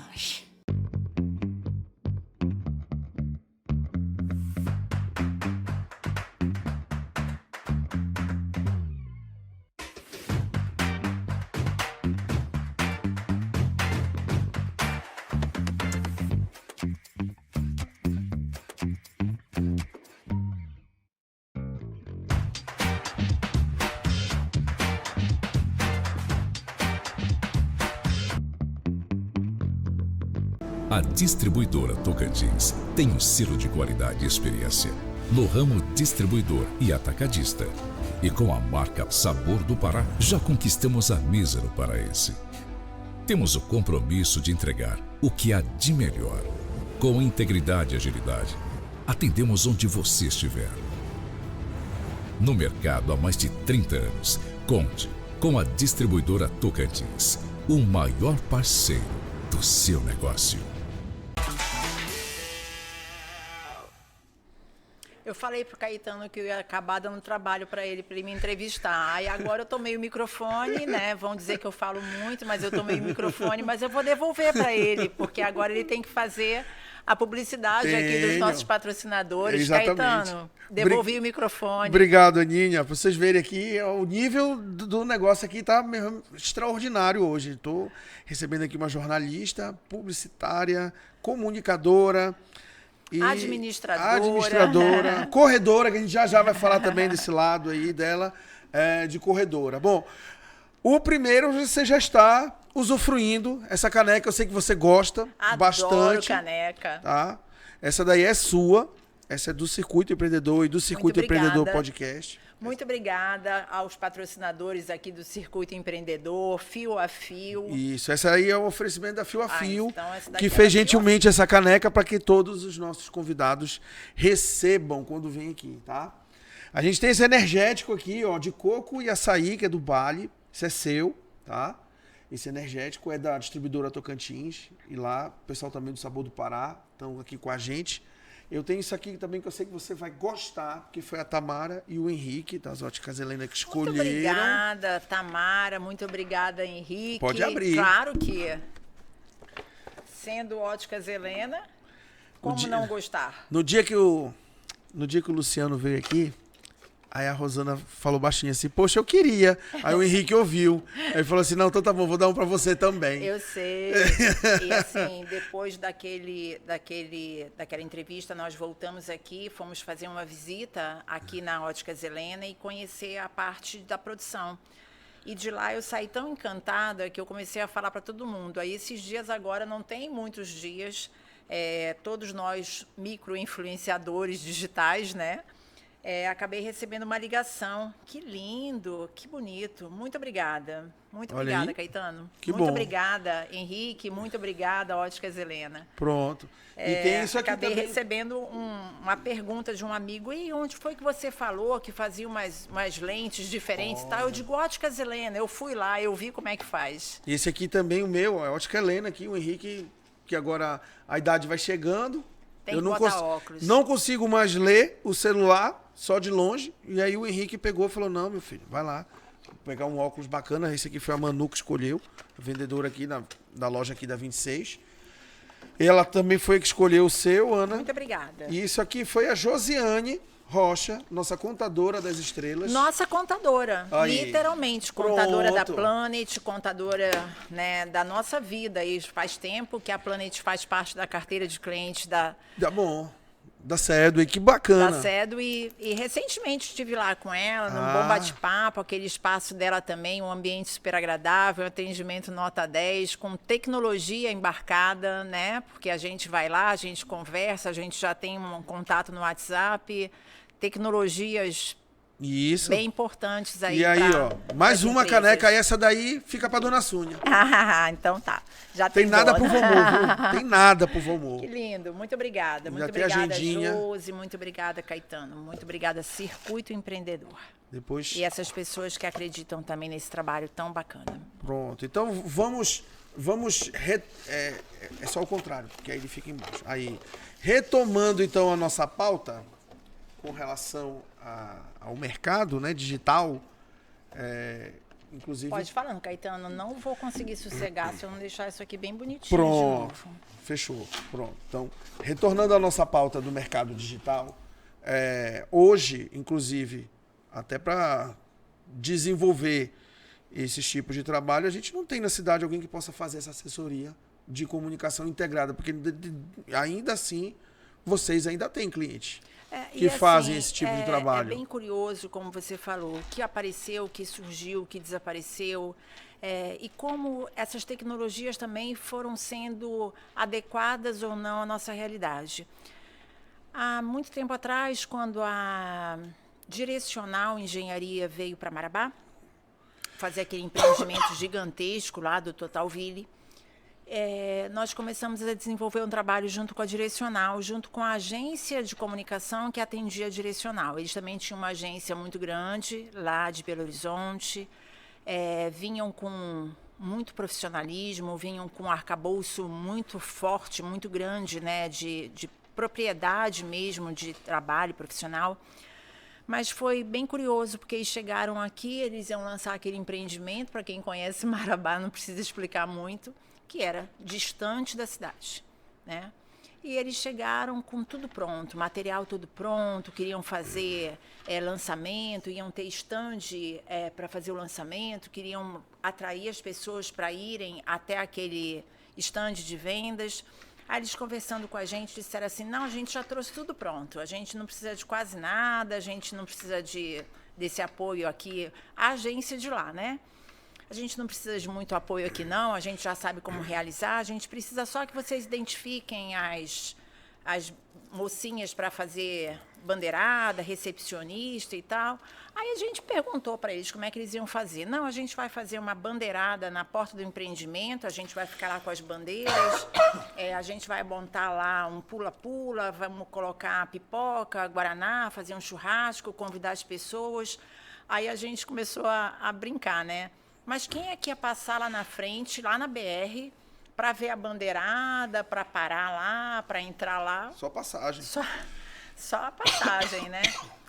A distribuidora Tocantins tem um selo de qualidade e experiência no ramo distribuidor e atacadista. E com a marca Sabor do Pará, já conquistamos a mesa no paraense. Temos o compromisso de entregar o que há de melhor. Com integridade e agilidade, atendemos onde você estiver. No mercado há mais de 30 anos, conte com a distribuidora Tocantins, o maior parceiro do seu negócio. Eu falei pro Caetano que eu ia acabar dando trabalho para ele me entrevistar. Aí agora eu tomei o microfone, né? Vão dizer que eu falo muito, mas eu tomei o microfone, mas eu vou devolver para ele, porque agora ele tem que fazer a publicidade aqui dos nossos patrocinadores. Exatamente. Caetano, devolvi o microfone. Obrigado, Aninha. Pra vocês verem aqui, o nível do negócio aqui tá mesmo extraordinário hoje. Estou recebendo aqui uma jornalista, publicitária, comunicadora, e administradora, corredora, que a gente já vai falar também desse lado aí dela, de corredora. Bom, o primeiro você já está usufruindo essa caneca, eu sei que você gosta bastante. Adoro caneca. Tá? Essa daí é sua, essa é do Circuito Empreendedor e do Circuito Empreendedor Podcast. Muito obrigada aos patrocinadores aqui do Circuito Empreendedor, Fio a Fio. Isso, essa aí é o oferecimento da Fio a Fio, então que fez gentilmente essa caneca para que todos os nossos convidados recebam quando vêm aqui, tá? A gente tem esse energético aqui, ó, de coco e açaí, que é do Bali, isso é seu, tá? Esse energético é da distribuidora Tocantins, e lá o pessoal também do Sabor do Pará estão aqui com a gente. Eu tenho isso aqui também que eu sei que você vai gostar, porque foi a Tamara e o Henrique, das Óticas Helena, que escolheram. Muito obrigada, Tamara. Muito obrigada, Henrique. Pode abrir. Claro que, sendo Óticas Helena, como não gostar? No dia que o Luciano veio aqui, aí a Rosana falou baixinho assim, poxa, eu queria. Aí o Henrique ouviu. Aí falou assim, não, então tá bom, vou dar um pra você também. Eu sei. E assim, depois daquela entrevista, nós voltamos aqui, fomos fazer uma visita aqui na Óticas Helena e conhecer a parte da produção. E de lá eu saí tão encantada que eu comecei a falar para todo mundo. Aí esses dias agora, não tem muitos dias, todos nós micro-influenciadores digitais, né? Acabei recebendo uma ligação. Que lindo, que bonito. Muito obrigada. Muito Olha obrigada, aí. Caetano. Que muito bom. obrigada, Henrique. Muito obrigada, Óticas Helena. Pronto. E tem isso aqui acabei também. recebendo uma pergunta de um amigo. E onde foi que você falou que fazia umas lentes diferentes e tal? Eu digo, Óticas Helena. Eu fui lá, eu vi como é que faz. Esse aqui também, o meu, é Ótica Helena aqui, o Henrique, que agora a idade vai chegando. Tem eu que botar óculos. Não consigo mais ler o celular, só de longe. E aí o Henrique pegou e falou, não, meu filho, vai lá. Vou pegar um óculos bacana. Esse aqui foi a Manu que escolheu, a vendedora aqui da loja aqui da 26. Ela também foi que escolheu o seu, Ana. Muito obrigada. E isso aqui foi a Josiane Rocha, nossa contadora das estrelas. Nossa contadora, Aí. Literalmente, contadora da Pronto. Planet, contadora, né, da nossa vida. E faz tempo que a Planet faz parte da carteira de clientes da Tá bom. Da Cedo, e que bacana. Cedo. E recentemente estive lá com ela, num Ah. bom bate-papo, aquele espaço dela também, um ambiente super agradável, um atendimento nota 10, com tecnologia embarcada, né? Porque a gente vai lá, a gente conversa, a gente já tem um contato no WhatsApp, tecnologias Isso. bem importantes aí. E aí, ó, mais pras uma empresas. caneca, essa daí fica pra Dona Sônia. Então tá. Já Tem nada dono. pro Vomor, viu? Tem nada pro Vomor. Que lindo. Muito obrigada. Muito Já tem obrigada, agendinha. Josi. Muito obrigada, Caetano. Muito obrigada, Circuito Empreendedor. Depois, E essas pessoas que acreditam também nesse trabalho tão bacana. pronto. Então, é só o contrário, porque aí ele fica embaixo. Aí, retomando, então, a nossa pauta, com relação ao mercado, né, digital, inclusive... Pode falando, Caetano. Não vou conseguir sossegar se eu não deixar isso aqui bem bonitinho de Pronto, novo. fechou, pronto. Então, retornando à nossa pauta do mercado digital, hoje, inclusive, até para desenvolver esses tipos de trabalho, a gente não tem na cidade alguém que possa fazer essa assessoria de comunicação integrada, porque ainda assim vocês ainda têm clientes E, que fazem assim, esse tipo de trabalho. É bem curioso, como você falou, o que apareceu, o que surgiu, o que desapareceu, e como essas tecnologias também foram sendo adequadas ou não à nossa realidade. Há muito tempo atrás, quando a Direcional Engenharia veio para Marabá, fazer aquele empreendimento gigantesco lá do Totalville, nós começamos a desenvolver um trabalho junto com a Direcional, junto com a agência de comunicação que atendia a Direcional. Eles também tinham uma agência muito grande lá de Belo Horizonte, vinham com muito profissionalismo, vinham com um arcabouço muito forte, muito grande, né, de propriedade mesmo de trabalho profissional. Mas foi bem curioso, porque eles chegaram aqui, eles iam lançar aquele empreendimento, para quem conhece Marabá não precisa explicar muito, que era distante da cidade, né? E eles chegaram com tudo pronto, material tudo pronto, queriam fazer lançamento, iam ter stand para fazer o lançamento, queriam atrair as pessoas para irem até aquele stand de vendas. Aí eles conversando com a gente disseram assim, não, a gente já trouxe tudo pronto, a gente não precisa de quase nada, a gente não precisa desse apoio aqui, a agência de lá, né? A gente não precisa de muito apoio aqui não, a gente já sabe como realizar, a gente precisa só que vocês identifiquem as mocinhas para fazer bandeirada, recepcionista e tal. Aí a gente perguntou para eles como é que eles iam fazer. Não, a gente vai fazer uma bandeirada na porta do empreendimento, a gente vai ficar lá com as bandeiras, a gente vai montar lá um pula-pula, vamos colocar pipoca, guaraná, fazer um churrasco, convidar as pessoas. Aí a gente começou a brincar, né? Mas quem é que ia passar lá na frente, lá na BR, para ver a bandeirada, para parar lá, para entrar lá? Só passagem. Só a passagem, né?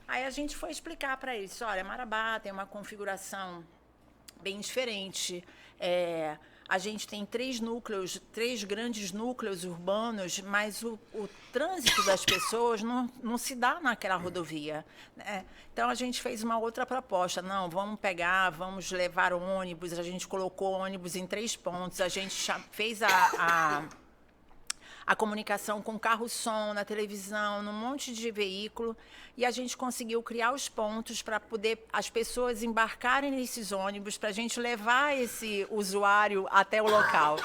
Aí a gente foi explicar para eles, olha, Marabá tem uma configuração bem diferente. A gente tem três grandes núcleos urbanos, mas o trânsito das pessoas não se dá naquela rodovia, né? Então, a gente fez uma outra proposta. Não, vamos levar ônibus. A gente colocou ônibus em 3 pontos. A gente fez a comunicação com carro-som, na televisão, num monte de veículo, e a gente conseguiu criar os pontos para poder as pessoas embarcarem nesses ônibus, para a gente levar esse usuário até o local.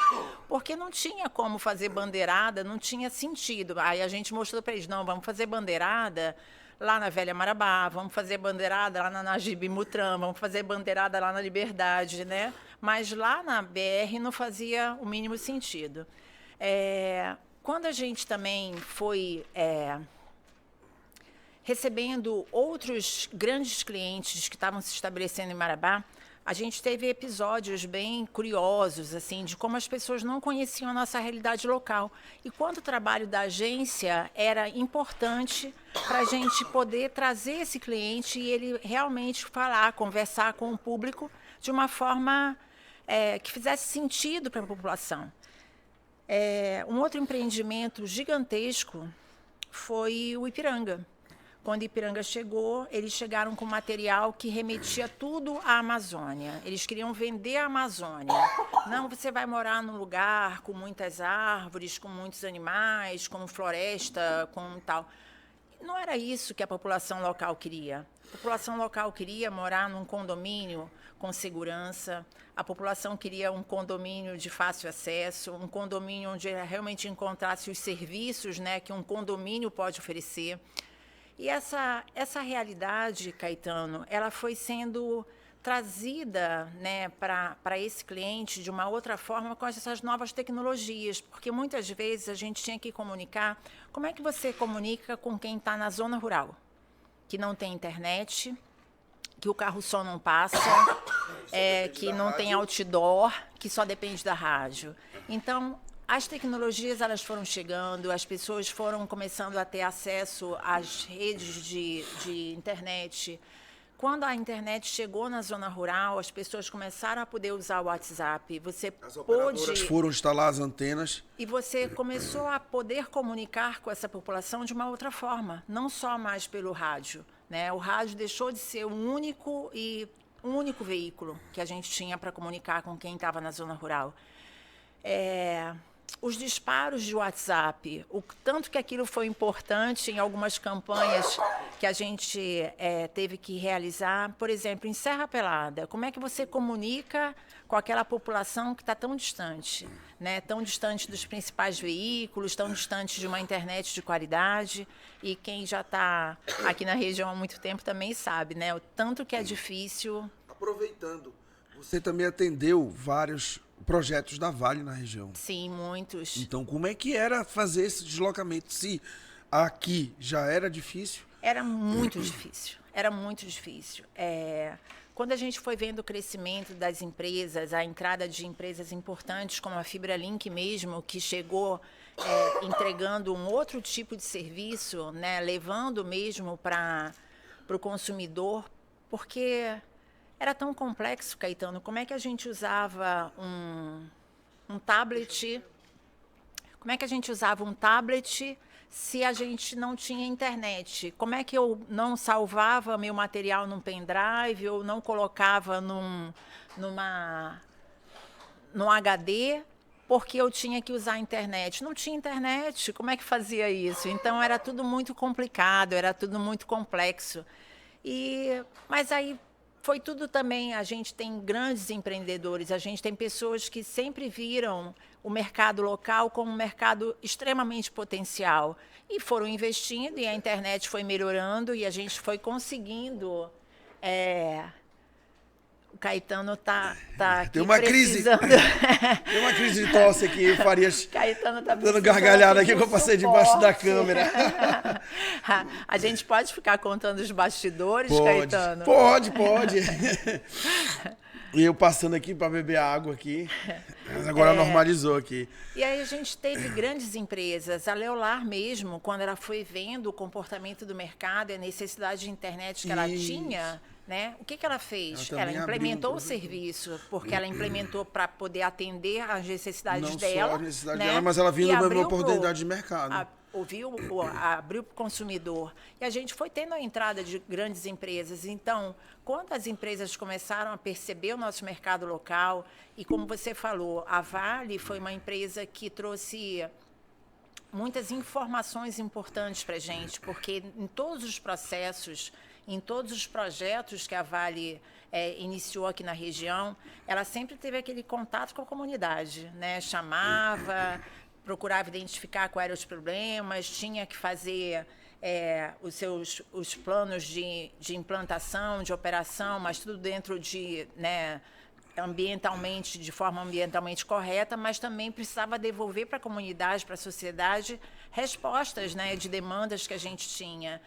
Porque não tinha como fazer bandeirada, não tinha sentido. Aí a gente mostrou para eles, não, vamos fazer bandeirada lá na Velha Marabá, vamos fazer bandeirada lá na Najib Mutram, vamos fazer bandeirada lá na Liberdade, né? Mas lá na BR não fazia o mínimo sentido. Quando a gente também foi recebendo outros grandes clientes que estavam se estabelecendo em Marabá, a gente teve episódios bem curiosos, assim, de como as pessoas não conheciam a nossa realidade local. E quanto o trabalho da agência era importante para a gente poder trazer esse cliente e ele realmente falar, conversar com o público de uma forma que fizesse sentido para a população. Um outro empreendimento gigantesco foi o Ipiranga. Quando o Ipiranga chegou, eles chegaram com material que remetia tudo à Amazônia. Eles queriam vender a Amazônia. Não, você vai morar num lugar com muitas árvores, com muitos animais, com floresta, com tal. Não era isso que a população local queria. A população local queria morar num condomínio com segurança. A população queria um condomínio de fácil acesso, um condomínio onde realmente encontrasse os serviços, né, que um condomínio pode oferecer. E essa realidade, Caetano, ela foi sendo trazida, né, para esse cliente de uma outra forma com essas novas tecnologias, porque muitas vezes a gente tinha que comunicar. Como é que você comunica com quem está na zona rural, que não tem internet, que o carro-som não passa, que não tem outdoor, que só depende da rádio? Então, as tecnologias elas foram chegando, as pessoas foram começando a ter acesso às redes de internet. Quando a internet chegou na zona rural, as pessoas começaram a poder usar o WhatsApp. As operadoras foram instalar as antenas. E você começou a poder comunicar com essa população de uma outra forma, não só mais pelo rádio, né? O rádio deixou de ser um único veículo que a gente tinha para comunicar com quem estava na zona rural. os disparos de WhatsApp, o tanto que aquilo foi importante em algumas campanhas que a gente teve que realizar. Por exemplo, em Serra Pelada, como é que você comunica com aquela população que está tão distante, né? Tão distante dos principais veículos, tão distante de uma internet de qualidade. E quem já está aqui na região há muito tempo também sabe, né? O tanto que é difícil. Aproveitando, você também atendeu vários projetos da Vale na região. Sim, muitos. Então, como é que era fazer esse deslocamento? Se aqui já era difícil? Era muito difícil. Era muito difícil. Quando a gente foi vendo o crescimento das empresas, a entrada de empresas importantes como a FibraLink mesmo, que chegou entregando um outro tipo de serviço, né, levando mesmo para o consumidor, porque era tão complexo, Caetano. Como é que a gente usava um tablet? Como é que a gente usava um tablet se a gente não tinha internet? Como é que eu não salvava meu material num pendrive ou não colocava num HD porque eu tinha que usar a internet? Não tinha internet, como é que fazia isso? Então era tudo muito complicado, era tudo muito complexo. Mas aí foi tudo também, a gente tem grandes empreendedores, a gente tem pessoas que sempre viram o mercado local como um mercado extremamente potencial e foram investindo e a internet foi melhorando e a gente foi conseguindo. O Caetano tá aqui Tem uma precisando. Tem uma crise de tosse aqui, o Farias Caetano tá dando gargalhada aqui que eu passei debaixo da suporte. câmera. A gente pode ficar contando os bastidores, Pode, Caetano? pode. E eu passando aqui para beber água aqui, mas agora normalizou aqui. E aí a gente teve grandes empresas, a Leolar mesmo, quando ela foi vendo o comportamento do mercado e a necessidade de internet que ela tinha, né? O que ela fez? Ela implementou o serviço, porque ela implementou para poder atender às necessidades Não dela. só a necessidade né? dela, mas ela viu uma abriu oportunidade de mercado. Abriu para o consumidor. E a gente foi tendo a entrada de grandes empresas. Então, quando as empresas começaram a perceber o nosso mercado local, e como você falou, a Vale foi uma empresa que trouxe muitas informações importantes para a gente, porque em todos os processos, em todos os projetos que a Vale iniciou aqui na região, ela sempre teve aquele contato com a comunidade, né? Chamava, procurava identificar quais eram os problemas, tinha que fazer os planos de implantação, de operação, mas tudo dentro de, né, de forma ambientalmente correta, mas também precisava devolver para a comunidade, para a sociedade, respostas, né, de demandas que a gente tinha.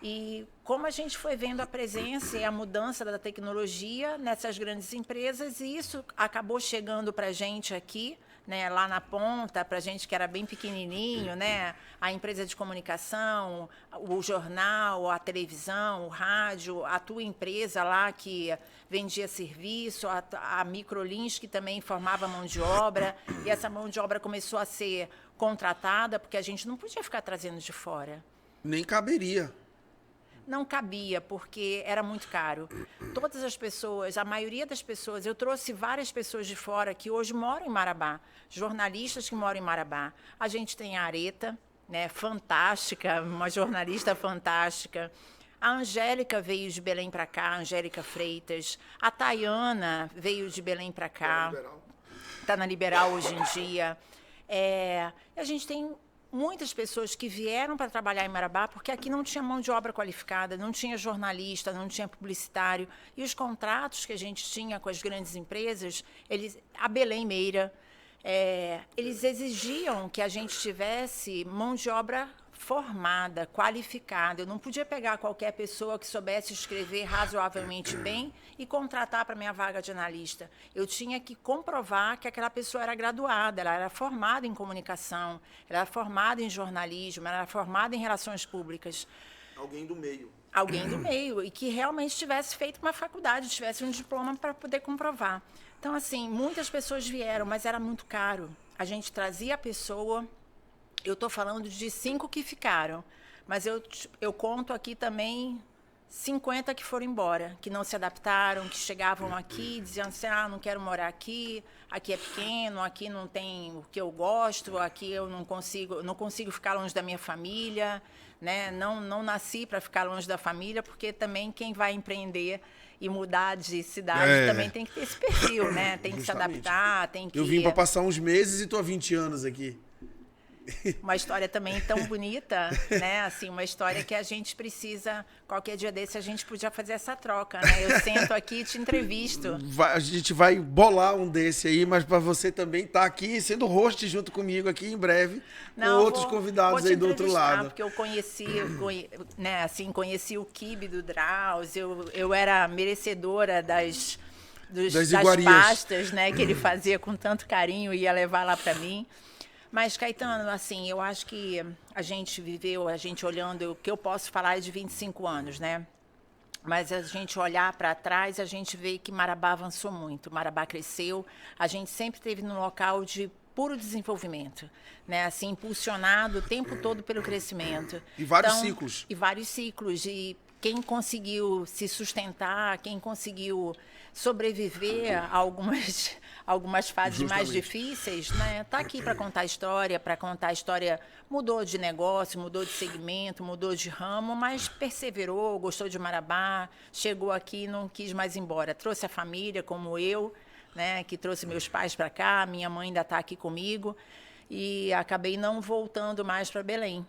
E como a gente foi vendo a presença e a mudança da tecnologia nessas grandes empresas, e isso acabou chegando para a gente aqui, né, lá na ponta, para a gente que era bem pequenininho, né, a empresa de comunicação, o jornal, a televisão, o rádio, a tua empresa lá que vendia serviço, a Microlins, que também formava mão de obra, e essa mão de obra começou a ser contratada, porque a gente não podia ficar trazendo de fora. Nem caberia. Não cabia, porque era muito caro. Todas as pessoas, a maioria das pessoas, eu trouxe várias pessoas de fora que hoje moram em Marabá, jornalistas que moram em Marabá. A gente tem a Areta, né, fantástica, uma jornalista fantástica. A Angélica veio de Belém para cá, a Angélica Freitas. A Tayana veio de Belém para cá. Está na Liberal hoje em dia. A gente tem muitas pessoas que vieram para trabalhar em Marabá, porque aqui não tinha mão de obra qualificada, não tinha jornalista, não tinha publicitário. E os contratos que a gente tinha com as grandes empresas, a Belém Meira, eles exigiam que a gente tivesse mão de obra formada, qualificada. Eu não podia pegar qualquer pessoa que soubesse escrever razoavelmente bem e contratar para minha vaga de analista. Eu tinha que comprovar que aquela pessoa era graduada, ela era formada em comunicação, ela era formada em jornalismo, ela era formada em relações públicas. Alguém do meio. Alguém do meio, e que realmente tivesse feito uma faculdade, tivesse um diploma para poder comprovar. Então, assim, muitas pessoas vieram, mas era muito caro. A gente trazia a pessoa. Eu estou falando de 5 que ficaram, mas eu conto aqui também 50 que foram embora, que não se adaptaram, que chegavam aqui dizendo assim, não quero morar aqui é pequeno, aqui não tem o que eu gosto, aqui eu não consigo ficar longe da minha família, né? Não nasci para ficar longe da família, porque também quem vai empreender e mudar de cidade também tem que ter esse perfil, né? Tem que se adaptar, tem que... Eu vim para passar uns meses e estou há 20 anos aqui. Uma história também tão bonita, né? Assim, uma história que a gente precisa... Qualquer dia desse a gente podia fazer essa troca, né? Eu sento aqui e te entrevisto. A gente vai bolar um desse aí, mas para você também estar aqui sendo host junto comigo aqui em breve, com outros convidados aí do outro lado. Porque eu conheci o Kibe do Drauzio, eu era merecedora das pastas, né? Que ele fazia com tanto carinho e ia levar lá para mim. Mas, Caetano, assim, eu acho que a gente viveu, a gente olhando, o que eu posso falar é de 25 anos, né? Mas a gente olhar para trás, a gente vê que Marabá avançou muito, Marabá cresceu, a gente sempre esteve num local de puro desenvolvimento, né? Assim, impulsionado o tempo todo pelo crescimento. E vários ciclos. E vários ciclos. E quem conseguiu se sustentar, quem conseguiu sobreviver a algumas fases mais difíceis, né? Tá aqui para contar a história, mudou de negócio, mudou de segmento, mudou de ramo, mas perseverou, gostou de Marabá, chegou aqui e não quis mais ir embora. Trouxe a família, como eu, né? Que trouxe meus pais para cá, minha mãe ainda está aqui comigo, e acabei não voltando mais para Belém.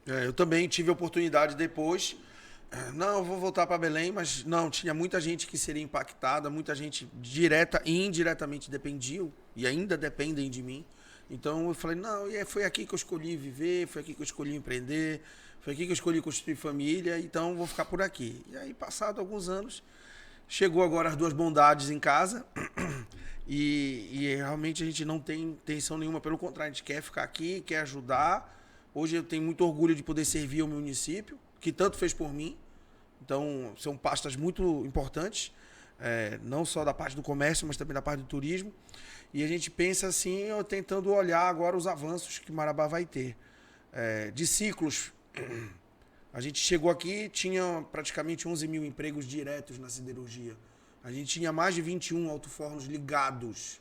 Eu também tive a oportunidade depois... Não, eu vou voltar para Belém, mas não, tinha muita gente que seria impactada, muita gente direta e indiretamente dependiam e ainda dependem de mim. Então eu falei, não, foi aqui que eu escolhi viver, foi aqui que eu escolhi empreender, foi aqui que eu escolhi construir família, então vou ficar por aqui. E aí, passado alguns anos, chegou agora as duas bondades em casa e realmente a gente não tem intenção nenhuma, pelo contrário, a gente quer ficar aqui, quer ajudar. Hoje eu tenho muito orgulho de poder servir ao meu município, que tanto fez por mim. Então, são pastas muito importantes, não só da parte do comércio, mas também da parte do turismo. E a gente pensa assim, tentando olhar agora os avanços que Marabá vai ter. De ciclos, a gente chegou aqui, tinha praticamente 11 mil empregos diretos na siderurgia. A gente tinha mais de 21 alto-fornos ligados.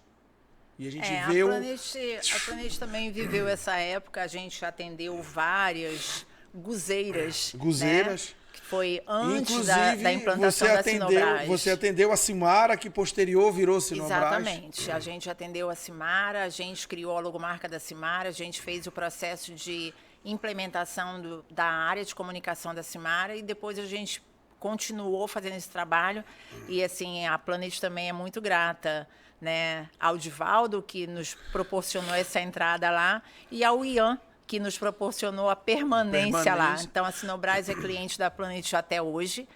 E a gente vê a Planet também viveu essa época, a gente atendeu várias guzeiras. Guzeiras. Né? Que foi antes da implantação da Sinobras. Você atendeu a Simara, que posterior virou Sinobras. Exatamente. A gente atendeu a Simara, a gente criou a logomarca da Simara, a gente fez o processo de implementação da área de comunicação da Simara e depois a gente continuou fazendo esse trabalho. E assim, a Planet também é muito grata, né, ao Divaldo, que nos proporcionou essa entrada lá, e ao Ian, que nos proporcionou a permanência lá. Então, a Sinobras é cliente da Planet até hoje.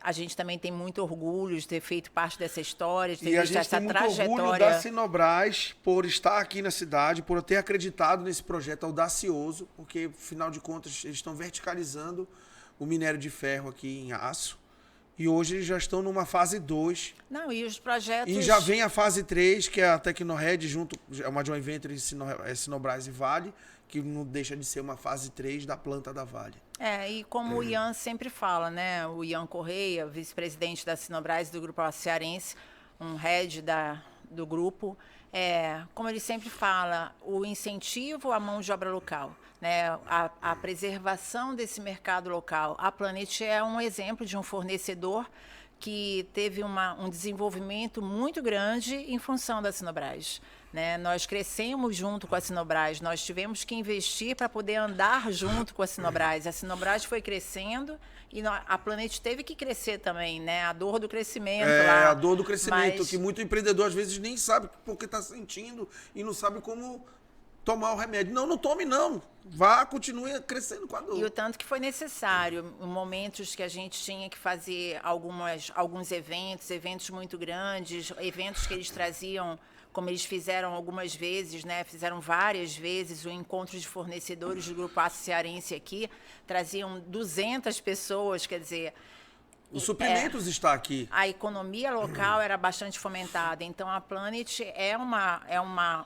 A gente também tem muito orgulho de ter feito parte dessa história, de ter visto essa trajetória. E a gente tem muito orgulho da Sinobras por estar aqui na cidade, por ter acreditado nesse projeto audacioso, porque, afinal de contas, eles estão verticalizando o minério de ferro aqui em Aço. E hoje eles já estão numa fase 2. Não, e os projetos... E já vem a fase 3, que é a Tecnored, é uma joint venture Sinobras e Vale, que não deixa de ser uma fase 3 da planta da Vale. E como o Ian sempre fala, né? O Ian Correia, vice-presidente da Sinobras do Grupo Cearense, um head do grupo, como ele sempre fala, o incentivo à mão de obra local, né? A preservação desse mercado local. A Planet é um exemplo de um fornecedor que teve um desenvolvimento muito grande em função da Sinobras. Né? Nós crescemos junto com a Sinobras, nós tivemos que investir para poder andar junto com a Sinobras. A Sinobras foi crescendo e a Planet teve que crescer também, né? A dor do crescimento lá. A dor do crescimento, que muito empreendedor às vezes nem sabe porque está sentindo e não sabe como tomar o remédio. Não tome não. Vá, continue crescendo com a dor. E o tanto que foi necessário, em momentos que a gente tinha que fazer alguns eventos muito grandes, eventos que eles traziam, como eles fizeram algumas vezes, né? Fizeram várias vezes o encontro de fornecedores do Grupo Aço Cearense aqui, traziam 200 pessoas, quer dizer, Os suprimentos está aqui. A economia local era bastante fomentada. Então, a Planet é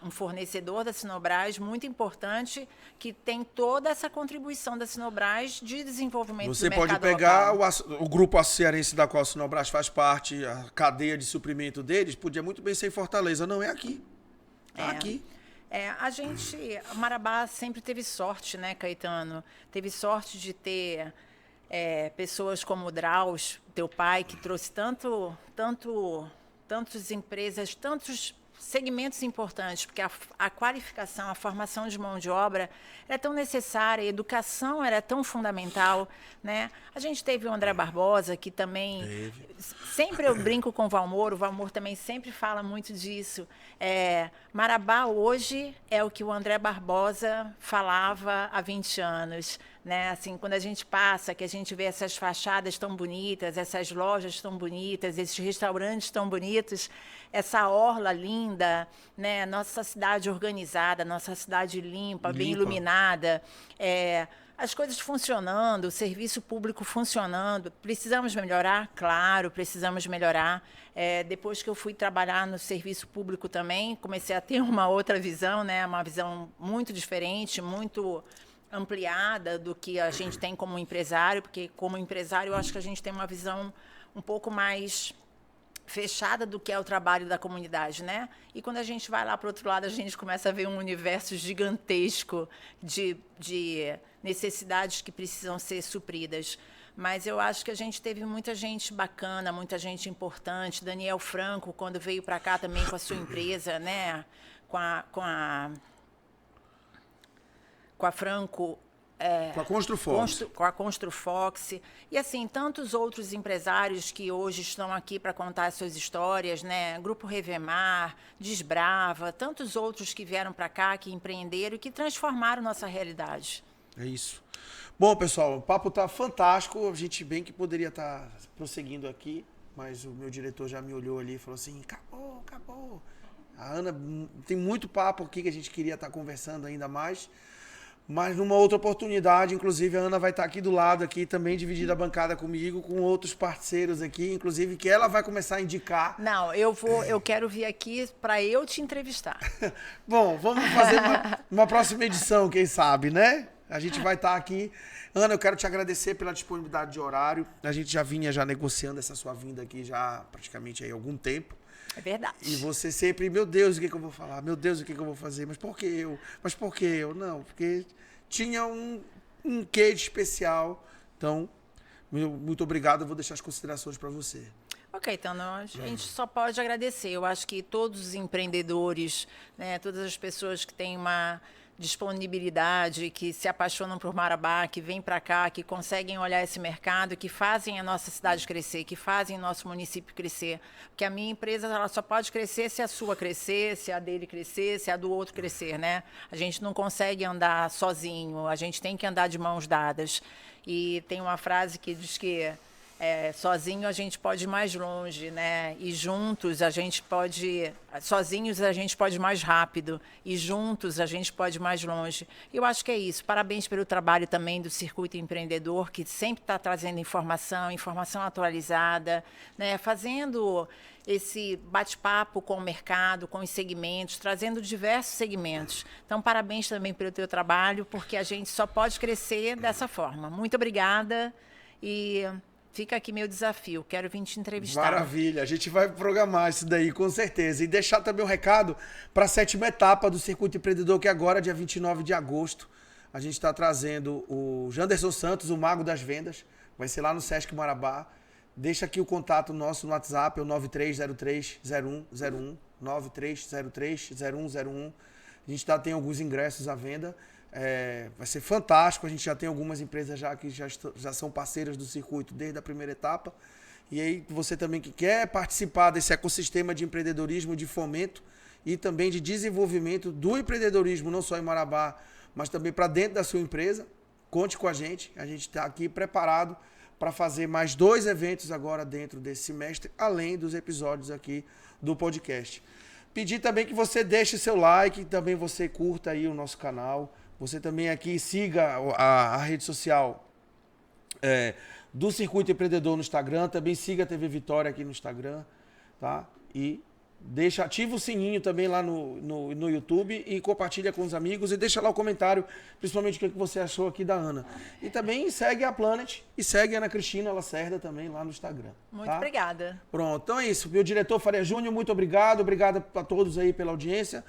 um fornecedor da Sinobras muito importante, que tem toda essa contribuição da Sinobras de desenvolvimento do mercado Você pode pegar local. o grupo cearense da qual a Sinobras faz parte, a cadeia de suprimento deles, podia muito bem ser em Fortaleza. Não, é aqui. É aqui. Marabá sempre teve sorte, né, Caetano? Teve sorte de ter pessoas como o Drauz, teu pai, que trouxe tantas empresas, tantos segmentos importantes, porque a qualificação, a formação de mão de obra era tão necessária, a educação era tão fundamental, né? A gente teve o André Barbosa, que também... Sempre eu brinco com o Valmor também sempre fala muito disso. Marabá hoje é o que o André Barbosa falava há 20 anos. Né? Assim, quando a gente passa, que a gente vê essas fachadas tão bonitas, essas lojas tão bonitas, esses restaurantes tão bonitos, essa orla linda, né? Nossa cidade organizada, nossa cidade limpa, bem iluminada, as coisas funcionando, o serviço público funcionando. Precisamos melhorar? Claro, precisamos melhorar. Depois que eu fui trabalhar no serviço público também, comecei a ter uma outra visão, né? Uma visão muito diferente, muito ampliada do que a gente tem como empresário, porque como empresário eu acho que a gente tem uma visão um pouco mais fechada do que é o trabalho da comunidade, né? E quando a gente vai lá para o outro lado, a gente começa a ver um universo gigantesco de necessidades que precisam ser supridas. Mas eu acho que a gente teve muita gente bacana, muita gente importante. Daniel Franco, quando veio para cá também com a sua empresa, né? Com a Franco, com a Construfox. Com a Construfox. E, assim, tantos outros empresários que hoje estão aqui para contar as suas histórias, né? Grupo Revemar, Desbrava, tantos outros que vieram para cá, que empreenderam e que transformaram nossa realidade. É isso. Bom, pessoal, o papo tá fantástico. A gente bem que poderia estar prosseguindo aqui, mas o meu diretor já me olhou ali e falou assim, acabou. A Ana, tem muito papo aqui que a gente queria estar conversando ainda mais. Mas numa outra oportunidade, inclusive a Ana vai estar aqui do lado, aqui também dividida a bancada comigo, com outros parceiros aqui, inclusive que ela vai começar a indicar. Não, eu quero vir aqui para eu te entrevistar. Bom, vamos fazer uma próxima edição, quem sabe, né? A gente vai estar aqui. Ana, eu quero te agradecer pela disponibilidade de horário. A gente já vinha negociando essa sua vinda aqui já praticamente há algum tempo. É verdade. E você sempre, meu Deus, o que eu vou falar? Meu Deus, o que eu vou fazer? Mas por que eu? Mas por que eu? Não, porque tinha um quê de especial. Então, muito obrigado. Eu vou deixar as considerações para você. Ok, então a gente só pode agradecer. Eu acho que todos os empreendedores, né, todas as pessoas que têm uma disponibilidade, que se apaixonam por Marabá, que vêm para cá, que conseguem olhar esse mercado, que fazem a nossa cidade crescer, que fazem o nosso município crescer. Porque a minha empresa ela só pode crescer se a sua crescer, se a dele crescer, se a do outro crescer, né? A gente não consegue andar sozinho, a gente tem que andar de mãos dadas. E tem uma frase que diz que sozinho a gente pode ir mais longe, né? E juntos a gente pode... Sozinhos a gente pode ir mais rápido. E juntos a gente pode ir mais longe. Eu acho que é isso. Parabéns pelo trabalho também do Circuito Empreendedor, que sempre está trazendo informação atualizada, né? Fazendo esse bate-papo com o mercado, com os segmentos, trazendo diversos segmentos. Então, parabéns também pelo teu trabalho, porque a gente só pode crescer dessa forma. Muito obrigada e... Fica aqui meu desafio, quero vir te entrevistar. Maravilha, a gente vai programar isso daí, com certeza. E deixar também um recado para a 7ª etapa do Circuito Empreendedor, que agora, dia 29 de agosto, a gente está trazendo o Janderson Santos, o Mago das Vendas. Vai ser lá no Sesc Marabá. Deixa aqui o contato nosso no WhatsApp, é o 9303-0101, 9303-0101. A gente tem alguns ingressos à venda. Vai ser fantástico, a gente já tem algumas empresas já que já são parceiras do circuito desde a primeira etapa. E aí você também que quer participar desse ecossistema de empreendedorismo, de fomento e também de desenvolvimento do empreendedorismo, não só em Marabá, mas também para dentro da sua empresa, conte com a gente está aqui preparado para fazer mais 2 eventos agora dentro desse semestre, além dos episódios aqui do podcast. Pedir também que você deixe seu like, também você curta aí o nosso canal. Você também aqui siga a rede social do Circuito Empreendedor no Instagram. Também siga a TV Vitória aqui no Instagram, tá? E ativa o sininho também lá no YouTube e compartilha com os amigos e deixa lá o comentário, principalmente o que você achou aqui da Ana. E também segue a Planet e segue a Ana Cristina Lacerda também lá no Instagram. Muito tá? obrigada. Pronto, então é isso. Meu diretor Faria Júnior, muito obrigado. Obrigado a todos aí pela audiência.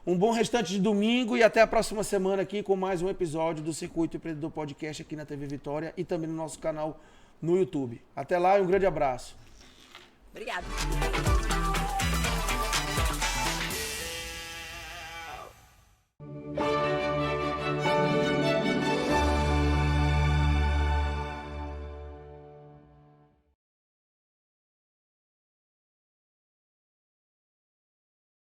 Um bom restante de domingo e até a próxima semana aqui com mais um episódio do Circuito Empreendedor Podcast aqui na TV Vitória e também no nosso canal no YouTube. Até lá e um grande abraço. Obrigada.